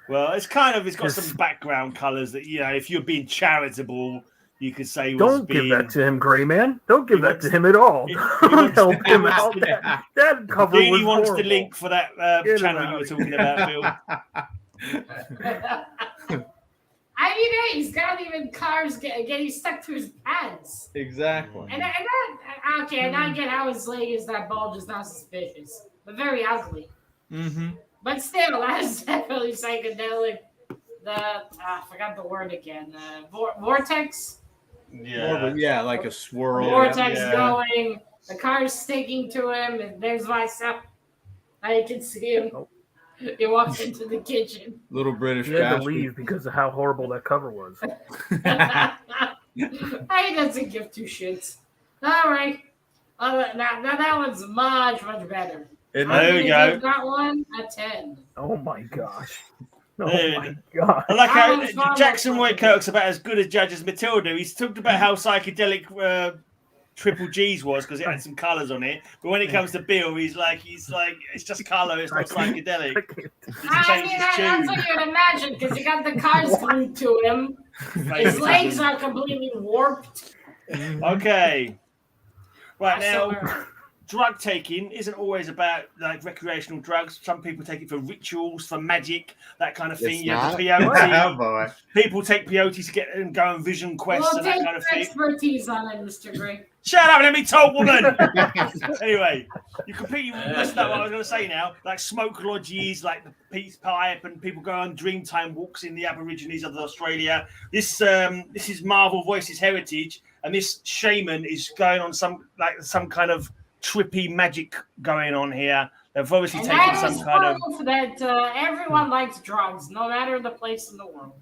Well, it's got some background colours that, you know, if you're being charitable, you could say was Don't being. give that to him, Gray Man. Don't give He that wants- to him at all. he Don't wants- help he him wants out. to- That cover Really was wants horrible. the link for that Get him channel you out were of talking here. about, Bill. I mean, hey, he's got even cars getting stuck to his pants. Exactly. And I get how his leg is that bulge is not suspicious, but very ugly. Mm-hmm. But still, that is definitely psychedelic. I forgot the word again. Vortex. Yeah. Like a swirl. Vortex yeah. going. The car's sticking to him, and there's myself. I can see him. Oh. He walks into the kitchen. Little British He had to bastard. leave because of how horrible that cover was. He doesn't give two shits. All right. Now that one's much better. Isn't I'm it? There we gonna go. give that one a 10. Oh my gosh. Oh Dude. my god. I like That how one's far Jackson more Whitcock's about as good a judge as Matilda. He's talked about how psychedelic Triple G's was because it had some colours on it. But when it comes to Bill, he's like, it's just colour, it's not psychedelic. He's I changed mean, his that's tune. what you'd imagine because you got the cars glued to him. His legs are completely warped. Okay. Right now, So, drug taking isn't always about like recreational drugs. Some people take it for rituals, for magic, that kind of thing. It's You have not. the peyote. Oh, boy. People take peyote to get and go on vision quests we'll and that take kind of your thing. expertise on it, Mr. Gray. Shut up and let me talk, woman. Anyway, you completely messed up what I was going to say now. Like smoke lodges, like the peace pipe, and people go on Dreamtime walks in the Aborigines of Australia. This is Marvel Voices Heritage, and this shaman is going on some kind of trippy magic going on here. They've obviously And taken that some is kind of proof that everyone likes drugs, no matter the place in the world.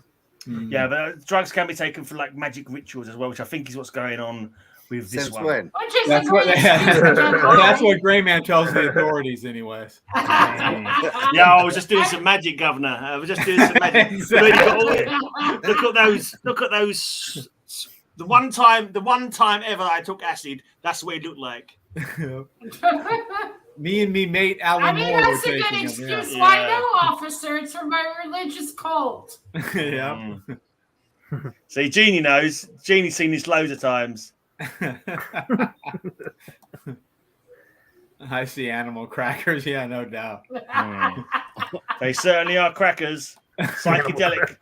yeah, but drugs can be taken for like magic rituals as well, which I think is what's going on with this Since one. when? Which is That's a what great excuse to get that's high. what Grey Man tells the authorities, anyways. Yeah, I was just doing some magic, Governor. I was just doing some magic. Look at those The one time ever I took acid, that's what it looked like. Me and me mate Alan I mean, Moore that's were a good taking excuse. them. Why no, officer? It's from my religious cult. Yeah. See, Jeannie knows. Jeannie's seen this loads of times. I see animal crackers. Yeah, no doubt. They certainly are crackers. Psychedelic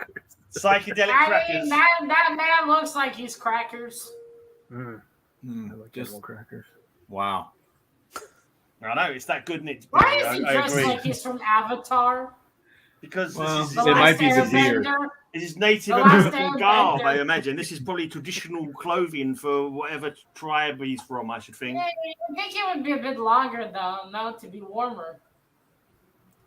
crackers. Mean, that man looks like he's crackers. I like Just animal crackers. wow. I know, it's that good, isn't it? Why is he I dressed agree. like he's from Avatar? Because Well, this is The it might Last be the beard. Airbender? It is Native The Last American garb, Airbender. I imagine. This is probably traditional clothing for whatever tribe he's from, I should think. Yeah, I think it would be a bit longer, though, no, to be warmer.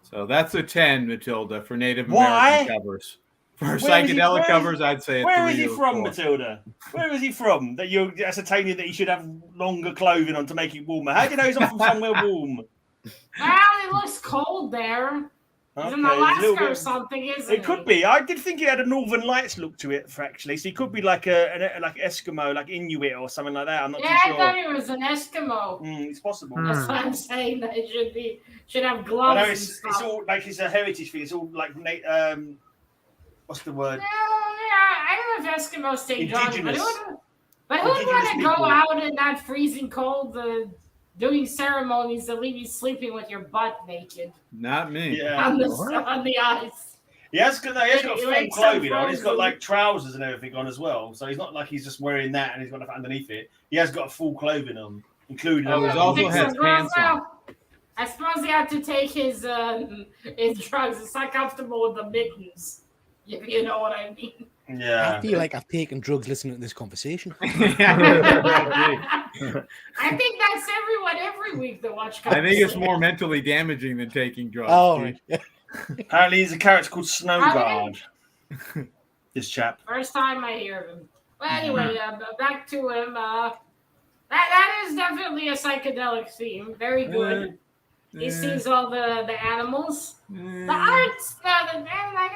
So that's a 10, Matilda, for Native Why? American covers. For Where is he- psychedelic where is- covers, I'd say a Where 3 is he or from, 4. Matilda? Where is he from? That you're ascertaining that he should have longer clothing on to make it warmer. How do you know he's not from somewhere warm? Well, it looks cold there. He's in Okay, Alaska a little or bit- something, isn't he? It could be. I did think it had a Northern Lights look to it, actually. So he could be like like Eskimo, like Inuit or something like that. I'm not Yeah, too I sure. thought he was an Eskimo. It's possible. That's what I'm saying. That it should have I gloves know and it's stuff. all like it's a heritage thing. It's all like what's the word? Yeah, I don't know if Eskimos take drugs, Indigenous. but who would Indigenous want to go people. out in that freezing cold doing ceremonies that leave you sleeping with your butt naked Not me. Yeah, on the ice? he has got He full likes clothing some on. He's got frozen- like trousers and everything on as well. So he's not like he's just wearing that and he's got nothing underneath it. He has got full clothing on, including. Oh, he's He also takes has some drugs pants on. now. I suppose he had to take his drugs. It's not comfortable with the mittens. If you know what I mean. Yeah. I feel like I've taken drugs listening to this conversation. I think that's everyone every week that watch. I think it's more mentally damaging than taking drugs. Oh, Keith. right. Apparently, he's a character called Snowguard. This chap. First time I hear of him. Well, anyway, back to him. That is definitely a psychedelic theme. Very good. He sees all the animals. The art's I don't like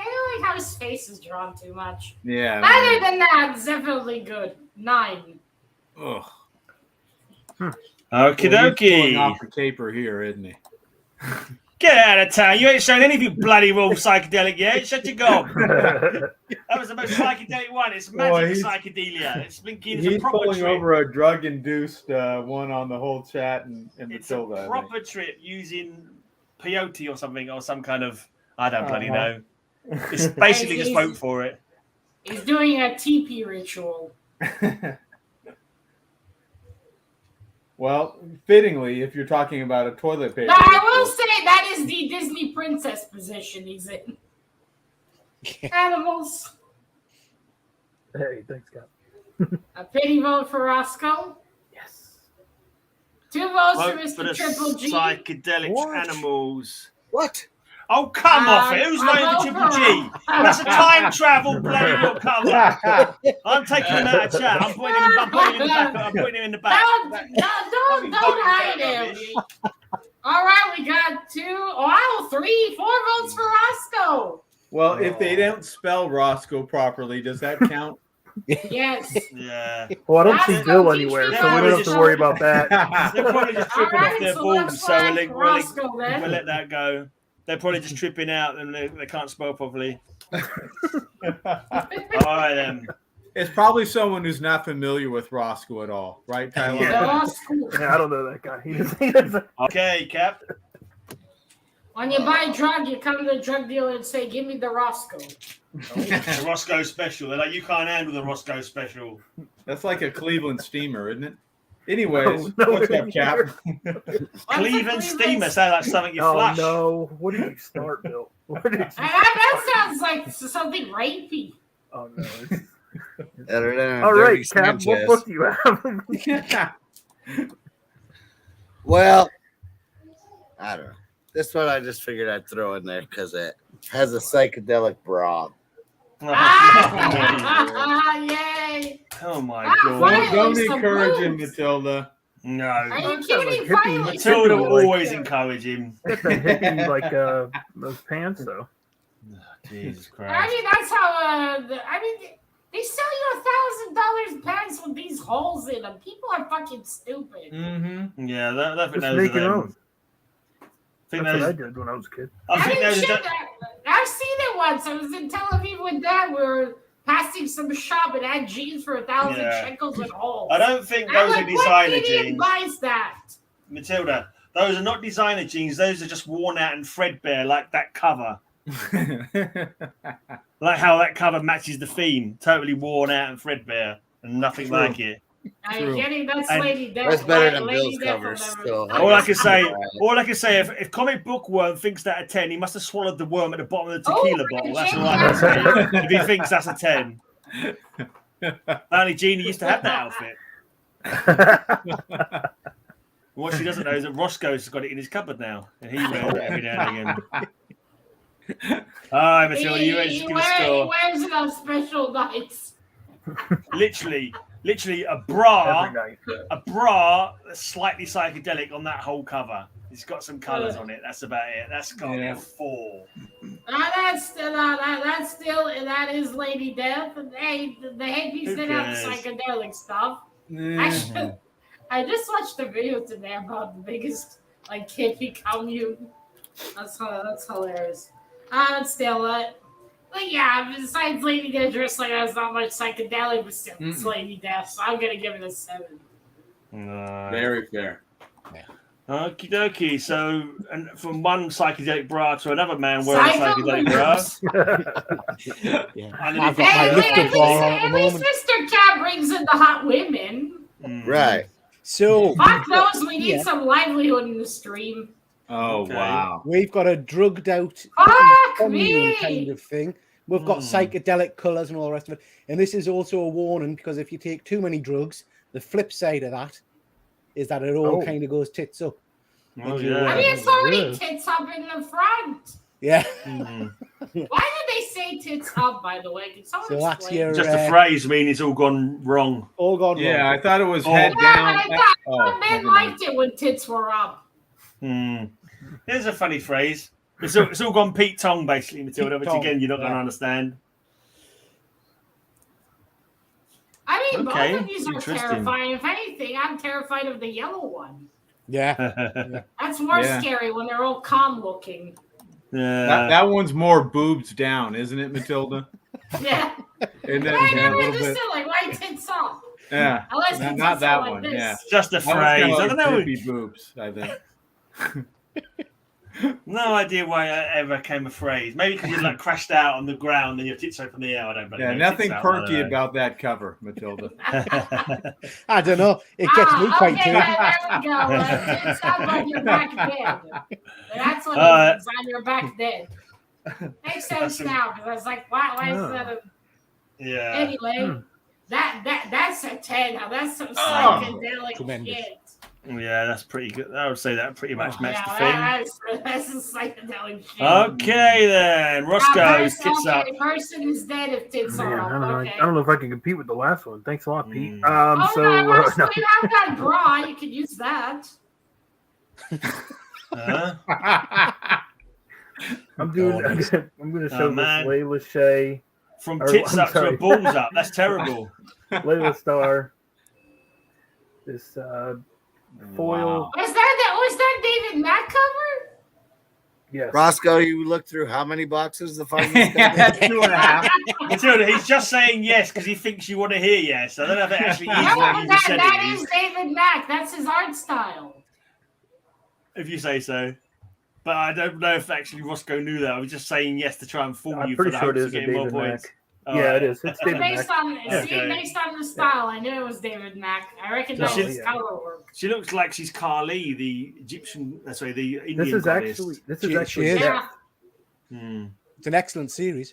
how his face is drawn too much. Yeah. Other than that, it's definitely good. 9. Ugh. Okie Well, he's pulling dokie. off the caper here, isn't he? Get out of town. You ain't shown anything bloody raw psychedelic yet. Shut your gob. That was the most psychedelic one. It's magic Boy, he's- psychedelia. It's blinking. It's a He's proper pulling trip. over a drug-induced one on the whole chat and It's a Matilda. I think. proper trip using peyote or something or some kind of I don't bloody know. It's basically just vote for it. He's doing a teepee ritual. Well, fittingly, if you're talking about a toilet paper. Now, I will say that is the Disney princess position he's in. Animals. Hey, thanks, God. A pity vote for Rosko. Yes. 2 votes Vote for for Mr. the Triple G. psychedelic What? animals. What? Oh, come off it. Who's voting for Triple G? That's a time travel bloody well cover. I'm taking him out of chat. I'm putting him in the back. I'm putting him in the back. Don't hide him. All right, we got 3, 4 votes for Rosko. Well, if they don't spell Rosko properly, does that count? Yes. Yeah. Well, I don't That's see the Bill teacher anywhere, so that we don't have was to worry about that. They're probably just All tripping off right, their so balls, let's so we'll flag we'll Rosko then. let that go. They're probably just tripping out and they can't spell properly. All right, then. It's probably someone who's not familiar with Rosko at all, right, Tyler? Yeah. Rosko. Yeah, I don't know that guy. He doesn't. Okay, Cap. When you buy a drug, you come to the drug dealer and say, "Give me the Rosko." The Rosko special. They're like, you can't handle the Rosko special. That's like a Cleveland steamer, isn't it? Anyways, No, what's no, up, Cap? Cleveland steamer sounds like something you Oh flush. no! What did you start, Bill? What did you... That sounds like something rapey. Oh no! All All right, Cap. What book do you have? Well, I don't know. This one I just figured I'd throw in there because it has a psychedelic bra. Yay! Oh my Ah, god. finally Don't some encourage him, boobs. Matilda. No. Are you Like kidding? hippie. Finally, Matilda Hippie, will like- always encourage him. Get the hippie like those pants though. Jesus I Christ. mean, that's how. They sell you $1,000 pants with these holes in them. People are fucking stupid. Mm-hmm. Yeah, that Just those make are your them. own. Think That's what I those, did when I was a kid. I think those are shit, I've seen it once. I was in Tel Aviv with Dad. We were passing some shop and had jeans for 1,000 Yeah. shekels with holes. I don't think And I'm those are like, what designer idiot jeans. buys that? Matilda, those are not designer jeans. Those are just worn out and threadbare, like that cover. Like how that cover matches the theme. Totally worn out and threadbare, and nothing True. like it. Are True. you kidding? That's And Lady Death. That's better than Lady Bill's Death will covers. never- Still. All I can say, if Comic Book Worm thinks that a 10, he must have swallowed the worm at the bottom of the tequila bottle. That's all I can say. If he thinks that's a 10. Only Jeannie used to have that outfit. What she doesn't know is that Rosko's got it in his cupboard now, and he wears it every now and again. All right, Matilda, you ready to give a He score? wears it on special nights. Literally a Every bra night. that's slightly psychedelic on that whole cover. It's got some colours on it. That's about it. That's got to be a 4. That is Lady Death. And hey, the headpiece did have cares? psychedelic stuff. Actually, I just watched a video today about the biggest like hippie commune. That's hilarious. It's still but yeah, besides Lady Death dressed like that's not much psychedelic, but still it's Lady Death, so I'm gonna give it a 7. Very fair. Okie dokie. So, and from one psychedelic bra to another man wearing a psychedelic bra. Yeah. And I've got my lifter bra on at the At least moment. Mr. Cat brings in the hot women. Right. So Fuck those, we need Yeah. some livelihood in the stream. Oh, Okay. wow. we've got a drugged out Fuck commune me! kind of thing. We've got psychedelic colours and all the rest of it. And this is also a warning because if you take too many drugs, the flip side of that is that it all kind of goes tits up. Oh, I yeah. mean, it's already Yeah. tits up in the front. Yeah. Mm. Why did they say tits up, by the way? Can someone So that's explain? your Just the phrase mean it's all gone wrong. all gone Yeah, wrong. I thought it was Oh. head Yeah, down. but I thought Oh, men never mind. liked it when tits were up. Here's a funny phrase. It's all gone Pete Tong, basically, Matilda, which Tong, again, you're not going to yeah. understand. I mean, Okay, both of these are interesting. terrifying. If anything, I'm terrified of the yellow one. Yeah. That's more Yeah. scary when they're all calm looking. That one's more boobs down, isn't it, Matilda? Yeah. And then I a never little bit. understood, like, why tits up? Yeah. Unless Not tits that are like one, this. yeah. Just a That was phrase. kinda I like don't know. drippy boobs, I think. No idea why it ever came a phrase. Maybe because you like crashed out on the ground and your tits open the air. I don't know. Yeah, nothing perky about that cover, Matilda. I don't know. It gets me quite okay, too. there we go. Tits up on your back dead. That's what Uh, it means, on your back dead. Makes sense now, because I was like, why is that a... Yeah. Anyway, that's a 10. Now that's some Oh, psychedelic tremendous. shit. Yeah, that's pretty good. I would say that pretty much matched the Yeah, thing. that's some psychedelic shit. Okay, then. Roscoe's tits up. Person is dead if tits Man, are I up. don't know. Okay. I don't know if I can compete with the last one. Thanks a lot, Pete. Oh, So no, no. you have that bra. You could use that. I'm doing. I'm going to show man. this Layla Shay, From Or, tits I'm up to sorry. a balls up. That's terrible. Layla Star. This foil. Was that David Mack cover? Yes. Roscoe, you looked through how many boxes to find this guy? That's 2.5. Matilda, he's just saying yes because he thinks you want to hear yes. I don't know if it actually is No, what you just said that it is is, David Mack. That's his art style. if you say so. But I don't know if actually Roscoe knew that. I was just saying yes to try and fool I'm you for pretty the sure it hopes is of a getting more David points. Mack. All Yeah, right. it is. It's David Mack. Based on Okay. based on the style, I knew it was David Mack. I recognize No, his yeah. color work. She looks like she's Kali, the Egyptian, the Indian This is goddess. actually. This She- is she actually. is. Yeah, Hmm. It's an excellent series.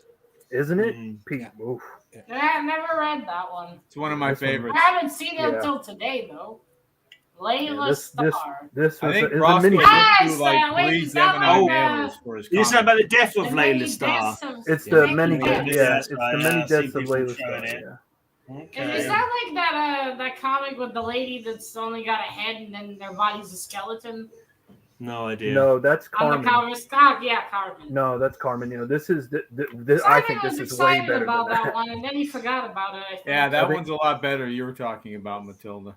Isn't it, Mm. Pete? Yeah. Oof. I've never read that one. It's one of my This one- I favorites. haven't seen it Yeah. until today, though. Layla this Star. this I was think is a Ross mini. went Yes, through like wait, 3 is that Gemini like, mailers for his You said comic. about the death of The many Layla Star. deaths of- It's the the many many. deaths. Yeah, it's the Yeah, many I've seen deaths of people Layla showing Star. it. Yeah. Okay. Is that like that comic with the lady that's only got a head and then their body's a skeleton? No idea. No, that's On the Carmen. cover stock, yeah, Carmen. No, that's Carmen. You know, this is this. I think this is way better about than that one, and then he forgot about it. I think. Yeah, that one's a lot better. You were talking about Matilda.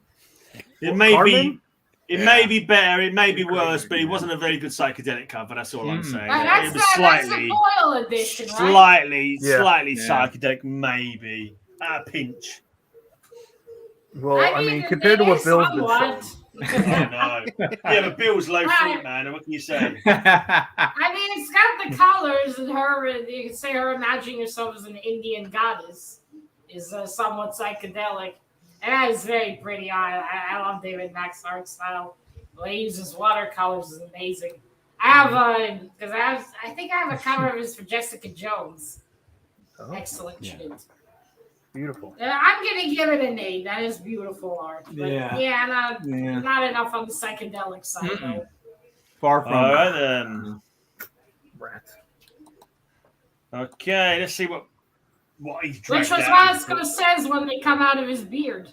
It may Carmen? be. It may be better, it may be worse, but it wasn't a very good psychedelic cover. That's all I'm saying. That's It was that's the foil edition, right? slightly Yeah. psychedelic, maybe a pinch. Well, I mean, compared to what Bill's been saying. I know. Yeah, but Bill's low fruit, man. What can you say? I mean, it's got the colors, and her. You can say her imagining herself as an Indian goddess is somewhat psychedelic. And that is very pretty. I love David Mack's art style. The way he uses watercolors is amazing. I have because I think I have a cover of his for Jessica Jones. Oh, Excellent shit. Beautiful. I'm gonna give it an 8. That is beautiful art. But not enough on the psychedelic side though. Far from. All right then. Rats. Okay, let's see what he's Which dragged was out. what Rosko says when they come out of his beard.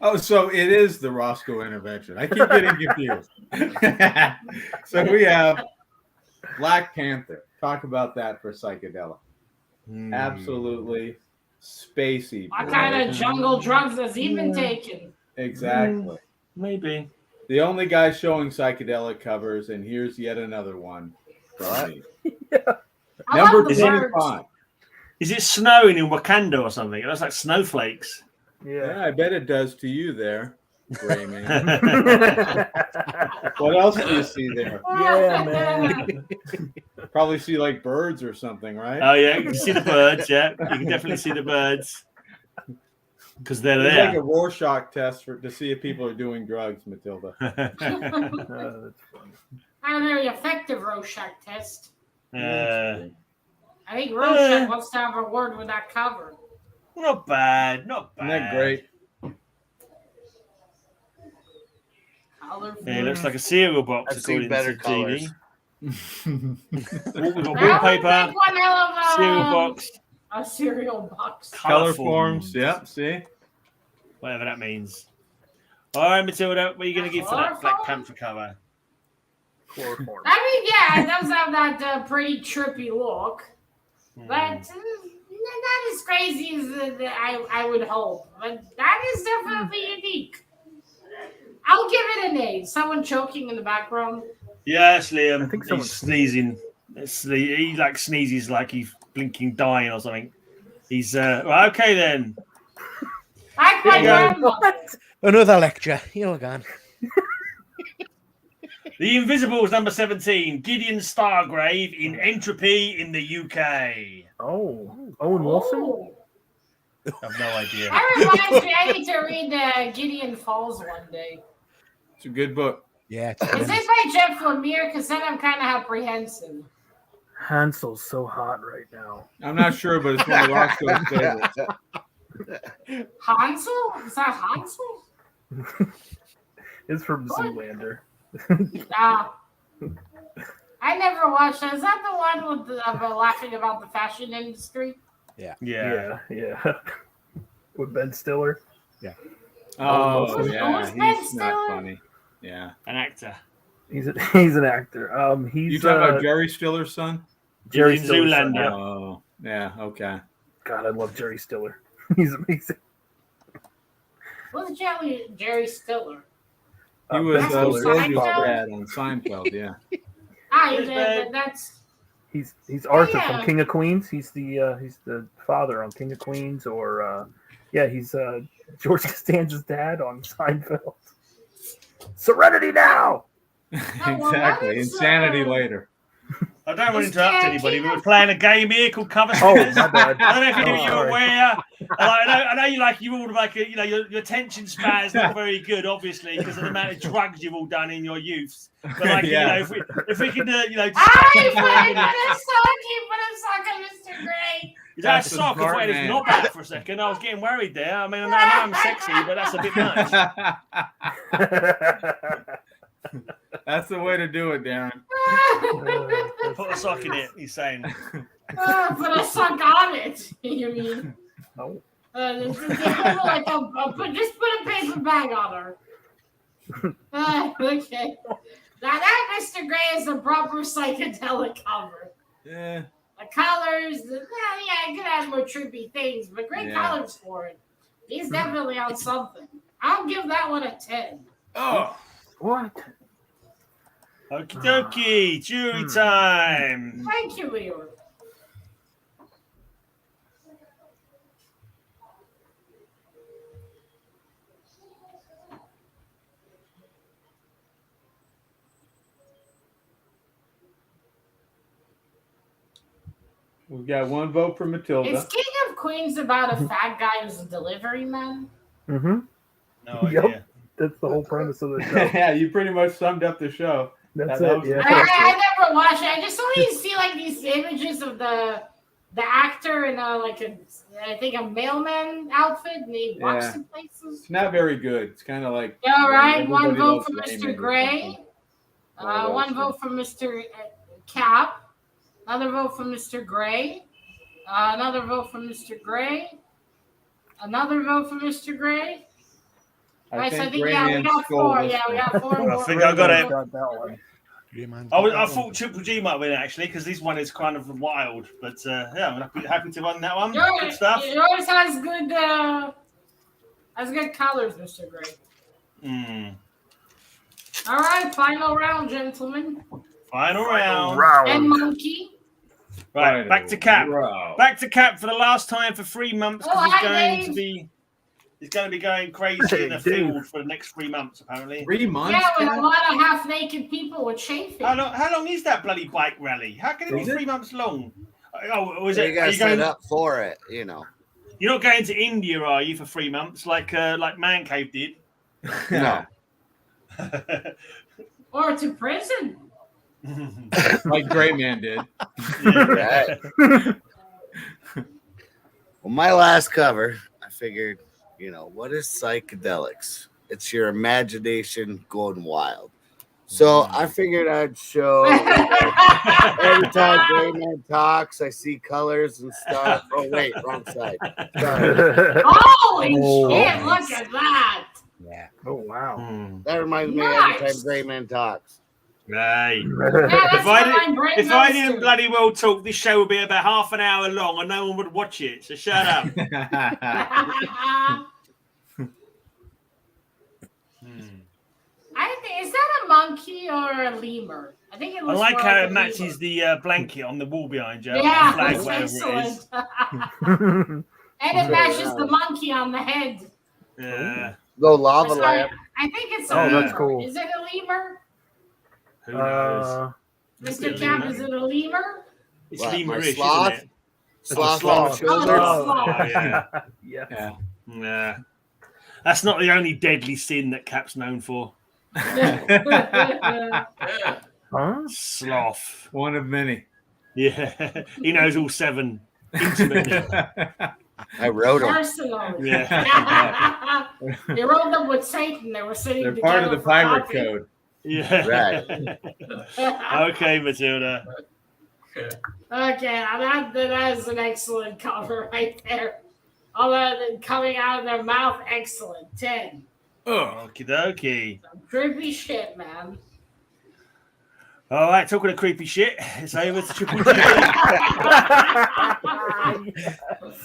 Oh, so it is the Rosko intervention. I keep getting confused. So we have Black Panther. Talk about that for psychedelic. Absolutely spacey. What kind of jungle drugs has he been taking? Exactly. Maybe. The only guy showing psychedelic covers, and here's yet another one. From me. Number 25. Is it snowing in Wakanda or something? It looks like snowflakes. Yeah, I bet it does to you there, Gray Man. What else do you see there? Yeah, man. Probably see like birds or something, right? Oh yeah, you can see the birds. Yeah, you can definitely see the birds because they're It's there. like a Rorschach test to see if people are doing drugs, Matilda. That's funny. Not a very effective Rorschach test. Uh, I think Rorschach wants to have a word with that cover. not bad, not bad. Isn't that great? Colorful. Yeah, it looks like a cereal box. I've seen according better to colors. Genie. We've got That would wallpaper, make one hell of a cereal box, A cereal box. Color forms. Yep, see? whatever that means. All right, Matilda, what are you going to give for that Black Panther cover? Chloroform. I mean, yeah, it does have that pretty trippy look, but not as crazy as I would hope. But that is definitely unique. I'll give it an 8. Someone choking in the background. Yeah, it's Liam. I think He's someone's sneezing. He like sneezes like he's blinking, dying or something. He's well, okay then. Like my grandma. Another lecture. You're gone. The Invisibles number 17, Gideon Stargrave in Entropy in the UK. Oh, Owen Wilson? Oh. I have no idea. That reminds me, I need to read Gideon Falls one day. It's a good book. Yeah. Is this by Jeff Lemire? Because then I'm kind of apprehensive. Hansel's so hot right now. I'm not sure, but it's one of Roscoe's favorites. Hansel? Is that Hansel? It's from Zoolander. I never watched that. Is that the one with laughing about the fashion industry? Yeah. With Ben Stiller. Oh, yeah. Who's Ben He's not Stiller? funny. Yeah. An actor. He's an actor. He's You talking about Jerry Stiller's son? Jerry in Stiller's son, Zoolander. yeah. Oh, yeah. Okay. God, I love Jerry Stiller. He's amazing. Who's Jerry Stiller? He was Ben Rose's Stiller's dad on Seinfeld, yeah. That's He's Arthur Yeah. from King of Queens. He's the father on King of Queens, or he's George Costanza's dad on Seinfeld. Serenity now. Exactly. Insanity later. I don't want to interrupt anybody. We were playing a game here called Cover Oh, Slingers. my bad. I don't know if Oh, you're sorry. aware. I know you all like your attention span is not very good, obviously, because of the amount of drugs you've all done in your youth. But like Yeah. if we could just I put a sock on Mr. Gray. is that a That's a sock? I smart thought it was man. not that for a second. I was getting worried there. I mean, I know I'm sexy, but that's a bit much. That's the way to do it, Darren. Put a sock in it. He's saying. Put a sock on it. You mean? No. Just put a paper bag on her. Okay. Now that Mr. Gray is a proper psychedelic cover. Yeah. The colors, yeah, you could add more trippy things, but great colors for it. He's definitely on something. I'll give that one a 10. Oh, What? Okie dokie, jury time. Thank you, Leroy. we've got one vote for Matilda. Is King of Queens about a fat guy who's a delivery man? Mm-hmm. No idea. That's the whole premise of the show. Yeah, you pretty much summed up the show. That's That it. was- Yeah. I never watched it. I just always see like these images of the actor in I think a mailman outfit, and he walks Yeah. to places. It's not very good. It's kind of like. Yeah, all right. Everybody One vote Loves for Raymond Mr. or Gray. something. One of those One things. vote for Mr. Cap. Another vote for Mr. Gray. Another vote for Mr. Gray. Another vote for Mr. Gray. I So think we Rayman got stole 4. this Yeah, we one. got 4 I more. think I got it. Got that one. I thought Triple G might win actually because this one is kind of wild, but I'm happy to run that one. Good stuff. Yours has good colors, Mr. Gray. All right, final round, gentlemen. Final round. And Monkey. Right, back to Cap. Wow. Back to Cap for the last time for 3 months because Oh, he's hi, going Dave. to be going crazy in the field for the next 3 months apparently. 3 months. Yeah, with a Kat? lot of half-naked people with shaving. How long is that bloody bike rally? How can it be Is it? 3 months long? Oh, was So it? you Are got you set going? up for it, you know. You're not going to India, are you, for 3 months like Man Cave did? No. Or to prison. Like Great Man did. Right. Well, my last cover, I figured, what is psychedelics? It's your imagination going wild. So I figured I'd show every time Great Man talks, I see colors and stuff. Oh, wait, wrong side. Sorry. Holy Oh. shit, look at that. Yeah. Oh wow. That reminds me every Nice. time Great Man talks. Right. Yeah, that's If I what my brain If I goes didn't to. bloody well talk, this show would be about half an hour long and no one would watch it. So shut up. I think, is that a monkey or a lemur? I think it I looks like more how like it a matches lemur. the blanket on the wall behind you. Yeah, the flag, that's whatever it is. excellent. And it matches the monkey on the head. Yeah. Go lava Sorry, lamp. I think it's a Oh, lemur. that's cool. Is it a lemur? Who knows? Mr. Cap, is it a lemur? It's What, my lemurish, sloth? isn't it? Sloth sloth. on the Oh, shoulder. that's Oh. sloth. Yeah. Yeah. Yeah. Yeah. That's not the only deadly sin that Cap's known for. Huh? Sloth. One of many. Yeah. He knows all 7 intimately. I wrote them. Personally. Yeah. They rolled up with Satan. They were sitting They're together part of the for pirate coffee. code. Yeah. Right. Okay, Matilda. Okay, now that is an excellent cover right there. All that coming out of their mouth, excellent. 10. Okie dokie. Some creepy shit, man. All right, talking of creepy shit, it's over to Triple G.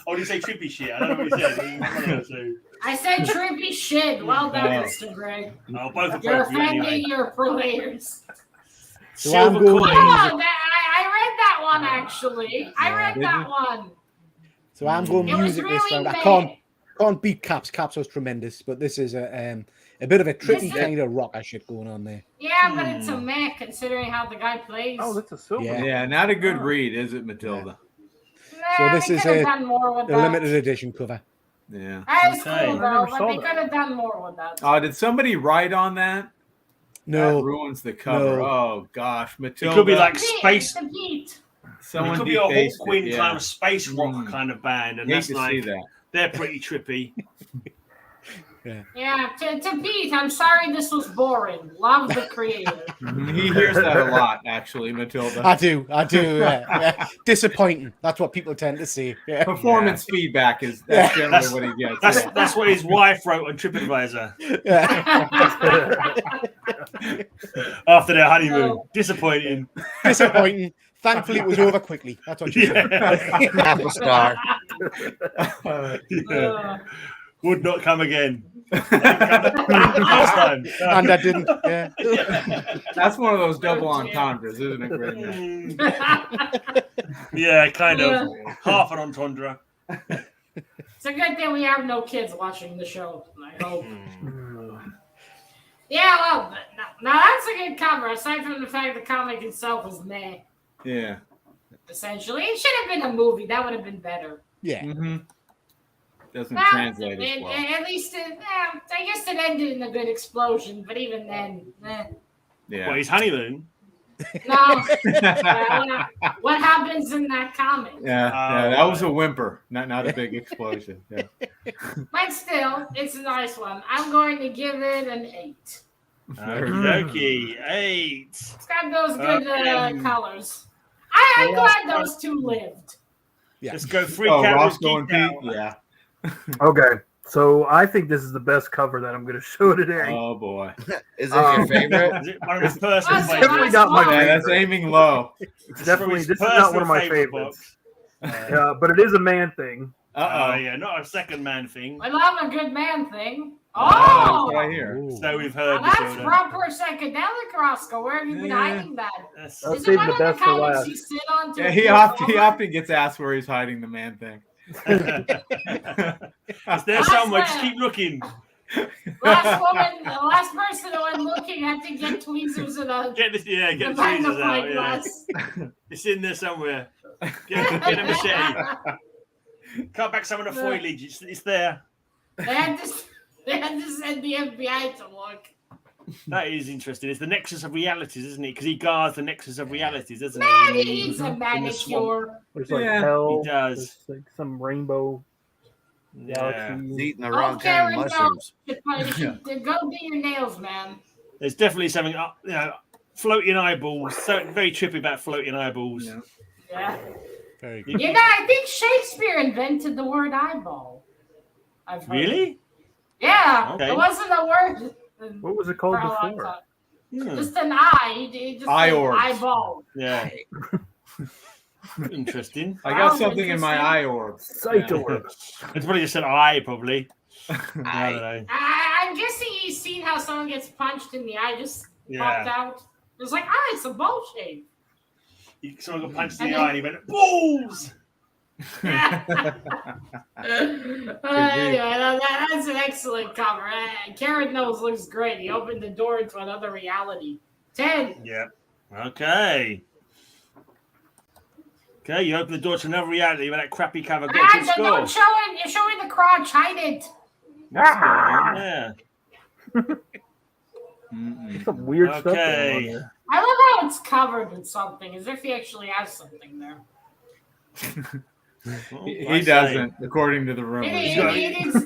Oh, did you say trippy shit? I don't know what you said. One of those two. I said trippy shit. Well done, Oh. Mr. Gray. Oh, both You're appropriate offending anyway. your players. So I'm Silver going- coin. Oh, I read that one actually. I read Did that you? one. So I'm going It was music this really round. I mad. can't beat Caps. Caps was tremendous, but this is a bit of a tricky This is- kind of rock shit going on there. Yeah, but it's a meh considering how the guy plays. Oh, that's a silver. Yeah. Yeah, not a good read, is it, Matilda? So this they is could have a- done more with The that. limited edition cover. Yeah. That is Okay. cool I though, never but saw they that. could have done more with that. Oh, did somebody write on that? No, That ruins the cover. No. Oh gosh, It Matilda. could be like Pete, space. the Pete. someone It could be a defaced it, Hawkwind yeah. kind of space rock Mm. kind of band, and Hate that's to see like that. they're pretty trippy. Yeah, to Pete, I'm sorry this was boring. Love the creator. He hears that a lot, actually, Matilda. I do. Yeah. Disappointing. That's what people tend to see. Yeah. Performance feedback that's generally what he gets. That's what his wife wrote on TripAdvisor after their honeymoon. Disappointing. Disappointing. Thankfully, it was over quickly. That's what she said. Half a star. Would not come again. First time. And I didn't. Yeah. That's one of those double entendres, isn't it, Greg? Yeah, kind of. Half an entendre. It's a good thing we have no kids watching the show, I hope. Yeah, well, now that's a good cover, aside from the fact the comic itself is meh. Yeah. Essentially. It should have been a movie. That would have been better. Yeah. Mm-hmm. Doesn't Well, translate as well. At least, I guess it ended in a good explosion, but even then, Yeah. Well, his honeymoon. no. What happens in that comic? Yeah, that was a whimper, not a big explosion. Yeah. But still, it's a nice one. I'm going to give it an 8. Okie 8. It's got those good colors. I'm glad those two lived. Yeah. Let's go freak Oh, out with Rosko and Geek now. Pete? Yeah. Okay, so I think this is the best cover that I'm going to show today. Oh, boy. Is it your favorite? Is it one of his personal That's favorites? definitely not my Yeah, favorite. that's aiming low. It's definitely His this is not one of my personal favorites. book. But it is a man thing. Oh, Uh-oh. yeah, not a second man thing. I love a good man thing. Oh, Oh! right here. So we've Now heard that's this. proper psychedelic, Roscoe. Where have you been Yeah. hiding that? That's- I'll Is save it one the of the best for comics last. you sit on? Yeah, he often gets asked where he's hiding the man thing. It's there somewhere. Just keep looking. Last person who went looking had to get tweezers and a Get the the tweezers magnifying out. Yeah. glass. It's in there somewhere. Get a machete. Cut back some of the foliage. It's there. They had to send the FBI to look. That is interesting. It's the nexus of realities, isn't it? Because he guards the nexus of realities, doesn't Man, he? he needs a In the swamp. manicure. There's like Yeah, hell. he does. There's like some rainbow Yeah. galaxy. He's eating the wrong Okay, kind of we mushrooms. Go do your nails, man. There's definitely something, floating eyeballs. So very trippy about floating eyeballs. Yeah. Yeah. Very good. You know, I think Shakespeare invented the word eyeball. I've heard. Really? Yeah. Okay. It wasn't a word. What was it for called a long before? time. Hmm. Just an eye. It just Eye said orbs. eyeball. Yeah. Interesting. I got Oh, something in my interesting. eye orb. Psycho. It's probably just an eye, probably. I don't know. I'm guessing you've seen how someone gets punched in the eye, just popped Yeah. out. It's like, ah, it's a ball shape. Someone got punched in the eye and he went, balls! That's an excellent cover. Karen Knowles looks great. He opened the door into another reality. 10. Yeah. Okay. Okay, you open the door to another reality with that crappy cover. Got a good score. Don't show it. You're showing the crotch. Hide it. Yeah. Some weird stuff going on Okay. there. I love how it's covered with something, as if he actually has something there. He doesn't, according to the rumors.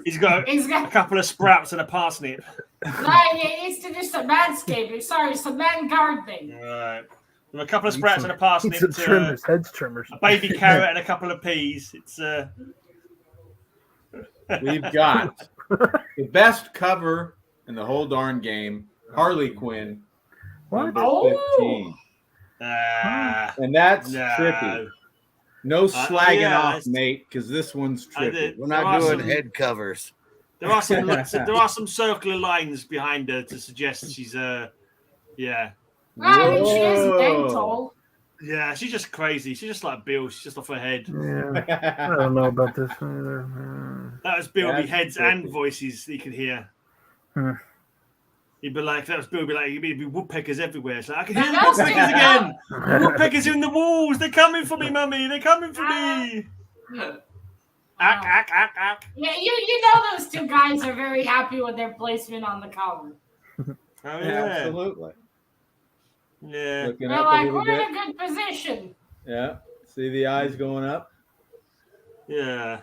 He's got He's a got. couple of sprouts and a parsnip. No, he needs to do some manscaping. Sorry, some man gardening. Right. With a couple of sprouts and a parsnip. Some trimmers, heads trimmers. A baby carrot and a couple of peas. It's We've got the best cover in the whole darn game, Harley Quinn, What? number 15. And that's no. trippy. No slagging yeah, off, that's- mate, because this one's I trippy. did. We're not There are doing some- head covers. There are some circular lines behind her to suggest she's yeah. I mean, she is Whoa. dental. Yeah, she's just crazy. She's just like Bill. She's just off her head. Yeah, I don't know about this either. That was Bill. Be That's heads trippy. and voices he could hear. Hmm. He'd be like, that was Bill. He'd be like, he'd be woodpeckers everywhere. It's like, I can hear the That's woodpeckers it. again. Woodpeckers in the walls. They're coming for me, mummy. They're coming for me. Ack, ack, ack, ack. Yeah, you know those two guys are very happy with their placement on the cover. Oh, Yeah, yeah. absolutely. Yeah. Looking They're up a like, little we're bit. in a good position. Yeah. See the eyes going up? Yeah.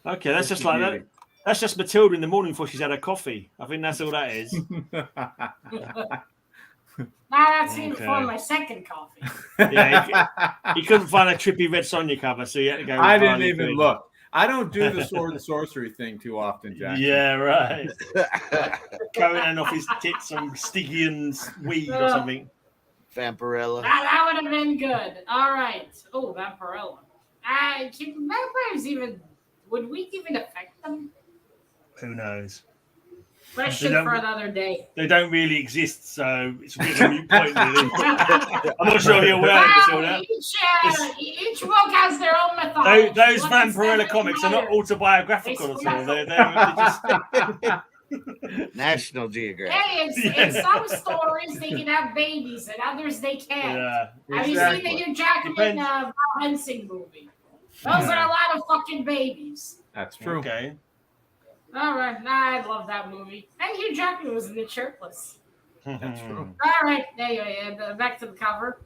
Okay, that's just like that. That's just Matilda in the morning before she's had her coffee. I think that's all that is. That's even for my second coffee. Yeah, he couldn't find a Trippy Red Sonja cover, so he had to go. I with didn't Harley even Quinn. look. I don't do the sword and sorcery thing too often, Jackson. Yeah, right. Going in off his tits some Stygian weed or something. Vampirella. That would have been good. All right. Oh, Vampirella. Can vampires even... Would we even affect them? Who knows? Question for another day. They don't really exist, so it's a bit of a moot point, really. I'm not sure you're aware of Matilda. Each book has their own mythology. Those Vampirella comics are not autobiographical at all. They're just... National Geographic. Hey, in some stories they can have babies, and others they can't. Yeah, have you seen the Hugh Jackman Val Helsing movie? Those are a lot of fucking babies. That's true. Okay. All right, I love that movie. And Hugh Jackman was in it shirtless. That's true. All right, anyway, back to the cover.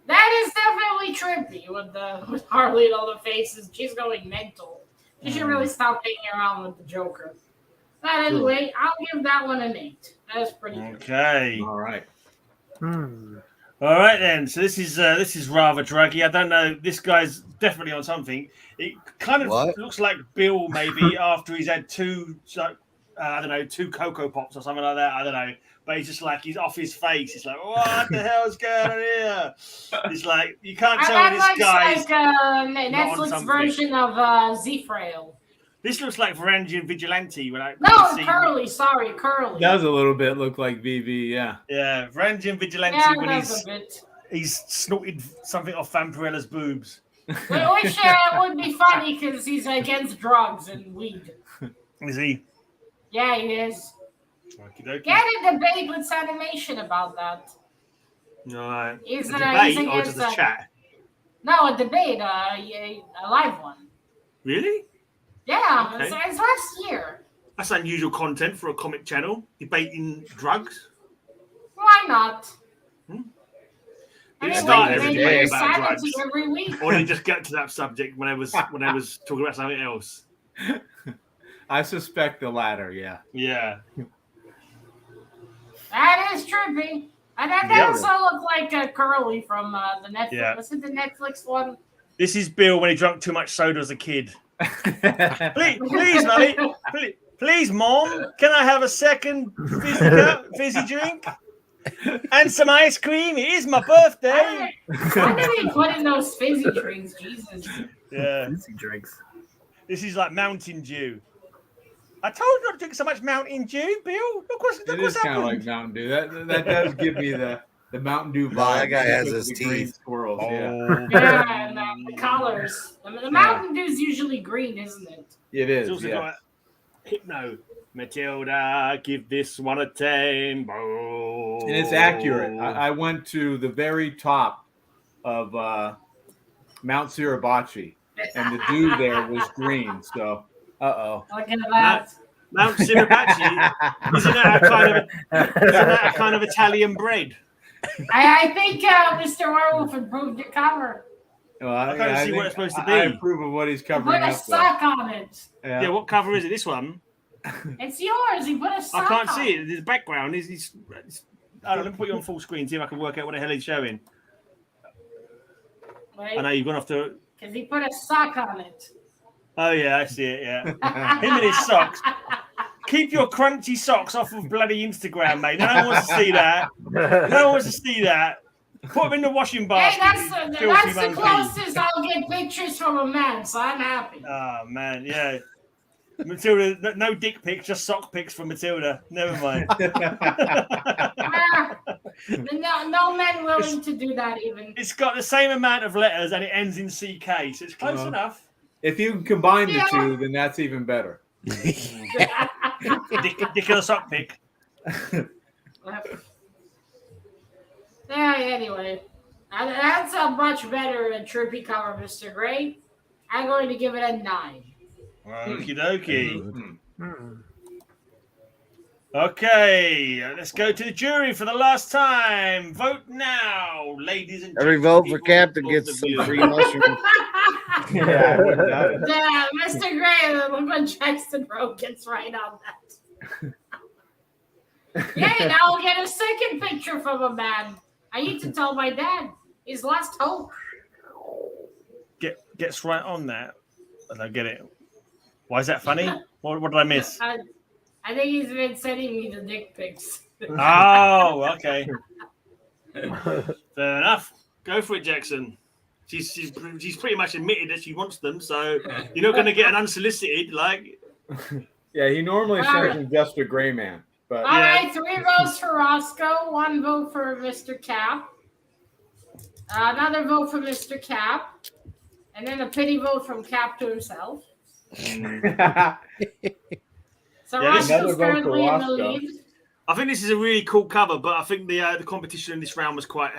That is definitely trippy with Harley and all the faces. She's going mental. She should really stop hanging around with the Joker. But anyway, I'll give that one an 8. That's pretty good. Okay. All right. All right then. So this is rather druggy. I don't know. This guy's definitely on something. It kind of looks like Bill maybe after he's had two Cocoa Pops or something like that. I don't know. But he's just like he's off his face. He's like, what the hell's going on here? He's like, you can't tell this guy's like Netflix version of Z-Frail. This looks like Varangian Vigilante. Curly. Sorry, Curly. Does a little bit look like VV, yeah. Yeah, Varangian Vigilante when he's snorted something off Vampirella's boobs. Which would be funny because he's against drugs and weed. Is he? Yeah, he is. Okey-dokey. Get a debate with Animation about that. All right. Is a debate or just a chat? No, a debate, a live one. Really? Yeah, okay. It's last year. That's unusual content for a comic channel. Debating drugs. Why not? It started every day about drugs. Every week. Or did it just get to that subject when I was talking about something else? I suspect the latter, yeah. Yeah. That is trippy. And that also looked like Curly from the Netflix. Yeah. Was it the Netflix one? This is Bill when he drank too much soda as a kid. please, Mummy. Please, Mom. Can I have a second fizzy drink? And some ice cream. It is my birthday. Why did he put in those fizzy drinks? Jesus. Yeah. Fizzy drinks. This is like Mountain Dew. I told you not to drink so much Mountain Dew, Bill. Look what's it is kind of like Mountain Dew. That does give me the Mountain Dew vibe. That guy has his teeth. Squirrels, yeah, and the colors. The Mountain Dew's usually green, isn't it? It is. It's also got Hypno. Matilda, give this one a 10. And it's accurate. I went to the very top of Mount Suribachi, and the dew there was green. So, look at that. Mount Suribachi. Isn't that a kind of Italian bread? I think Mr. Werewolf improved your cover. Well, I can't see what it's supposed to be. I approve of what he's covering. Put a sock on it. Yeah, what cover is it? This one? It's yours. He put a sock on it. I can't see it. The background is. I don't know, let me put you on full screen, see if I can work out what the hell he's showing. Wait. I know you've gone off to. Because he put a sock on it. Oh, yeah, I see it, yeah. Him and his socks. Keep your crunchy socks off of bloody Instagram, mate. No one wants to see that. No one wants to see that. Put them in the washing basket. Hey, that's the closest I'll get pictures from a man, so I'm happy. Oh, man, yeah. Matilda, no dick pics, just sock pics from Matilda. Never mind. No men willing to do that even. It's got the same amount of letters and it ends in CK, so it's close enough. If you can combine the two, then that's even better. Dick of the sock pic. Yeah, anyway. That's a much better and trippy cover, Mr. Gray. I'm going to give it a 9. Okie dokie. Okay, let's go to the jury for the last time. Vote now, ladies and Every gentlemen. vote for Captain gets some free mushrooms. Yeah, I wouldn't doubt it. Yeah, Mr. Gray, look what Jackson wrote gets right on that. Yay, now I'll get a second picture from a man. I need to tell my dad. His last hope. Gets right on that. I don't get it. Why is that funny? What did I miss? I think he's been sending me the dick pics. Oh, okay. Fair enough. Go for it, Jackson. She's pretty much admitted that she wants them, so you're not going to get an unsolicited, like... Yeah, he normally sends him just a gray man. But All right, 3 votes for Rosko, 1 vote for Mr. Cap, another vote for Mr. Cap, and then a pity vote from Cap to himself. So Yeah, Rosko's another vote for currently in the Rosko. lead. I think this is a really cool cover, but I think the competition in this round was quite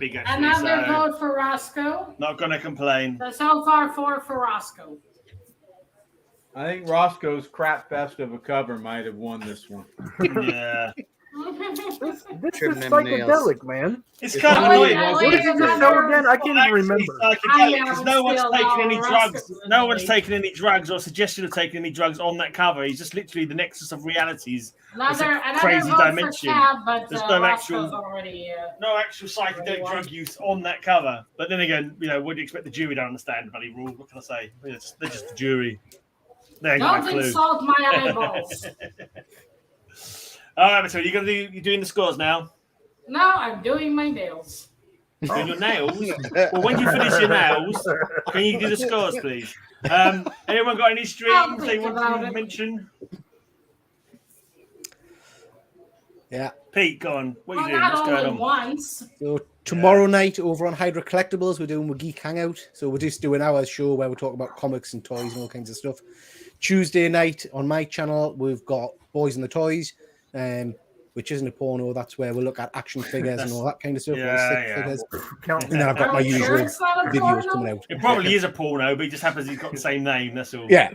big, actually. Another So vote for Rosko. not going to complain. So far, 4 for Rosko. I think Roscoe's crap fest of a cover might have won this one. Yeah. This Trim is them psychedelic, man. It's kind of Oh, annoying. yeah, What did you just show again? I can't even remember. Because no one's still taken any Rosko's drugs. in No the one's lead. taken any drugs or suggestion of taking any drugs on that cover. He's just literally the nexus of realities. Another crazy vote dimension. for Cap, but There's no Rosko's actual- already. No actual psychedelic drug use on that cover. But then again, what do you expect the jury don't understand bloody rule? What can I say? They're just the jury. They ain't got a Don't clue. insult my eyeballs. All right, Matilda, you're doing the scores now. No, I'm doing my nails. Doing your nails. Well, when you finish your nails, can you do the scores, please? Anyone got any I'll streams they think want about to it. mention? Yeah. Pete, go on. What are Well, you doing? not What's going only on? once. So tomorrow night over on Hydra Collectibles, we're doing a Geek Hangout. So we're just doing our show where we talk about comics and toys and all kinds of stuff. Tuesday night on my channel, we've got Boys and the Toys, which isn't a porno. That's where we look at action figures and all that kind of stuff. Yeah, all stick yeah. figures. Count And then I've got Are my you usual sure it's not a videos porno? coming out. It probably is a porno, but it just happens he's got the same name. That's all. Yeah.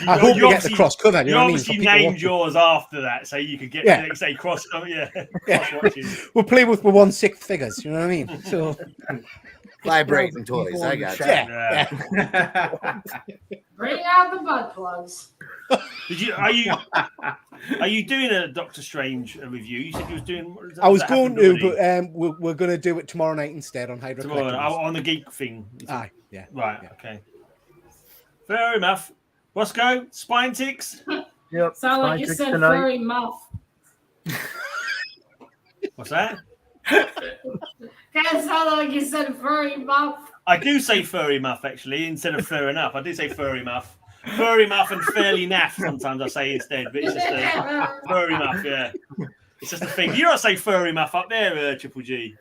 I hope you get the obviously- cross cover. You You know what I mean? obviously For people named watching. yours after that, so you could get Yeah. say cross. Oh yeah, Yeah. cross watching. We'll play with the 1/6 figures. You know what I mean? So Vibrating toys. I got you. yeah. Yeah. Bring out the butt plugs. Are you doing a Doctor Strange review? You said you was doing. I was that going happened to, already? but we're going to do it tomorrow night instead on Hydra Tomorrow, Collectibles. on the Geek thing. Aye, yeah. Right. Yeah. Okay. Fair enough. Rosko, spine ticks. Yep. Sound like Spine you ticks said tonight. furry muff. What's that? Kind of sounded like you said furry muff. I do say furry muff actually instead of fair enough. I do say furry muff. Furry muff and fairly naff sometimes I say instead, but it's just a furry muff, yeah. It's just a thing. You don't say furry muff up there, Triple G.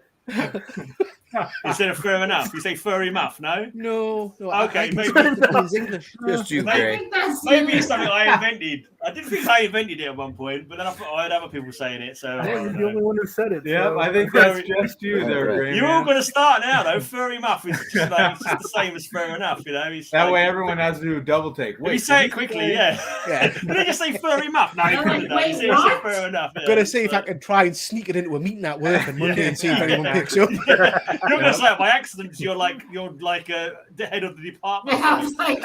Instead of fair enough, you say furry muff, no? No. Okay, maybe- it's English. Just you, I Greg. think that's Maybe it's something I invented. I didn't think I invented it at one point, but then I thought I had other people saying it. So I Yeah, don't you're the know. only one who said it. Yeah, so- I think that's just you there, Gray You're all Man. going to start now, though. Furry muff is just, it's just the same as fair enough, you know. It's That like- way everyone has to do a double take. If you say it quickly, yeah. Yeah. Did they just say furry muff? No, you I'm couldn't like, have done. You wait, said what? fair enough. Yeah. Going to see if I can try and sneak it into a meeting at work on Monday and see if anyone picks up. You're going to say it by accident. 'Cause you're like the head of the department. I was like,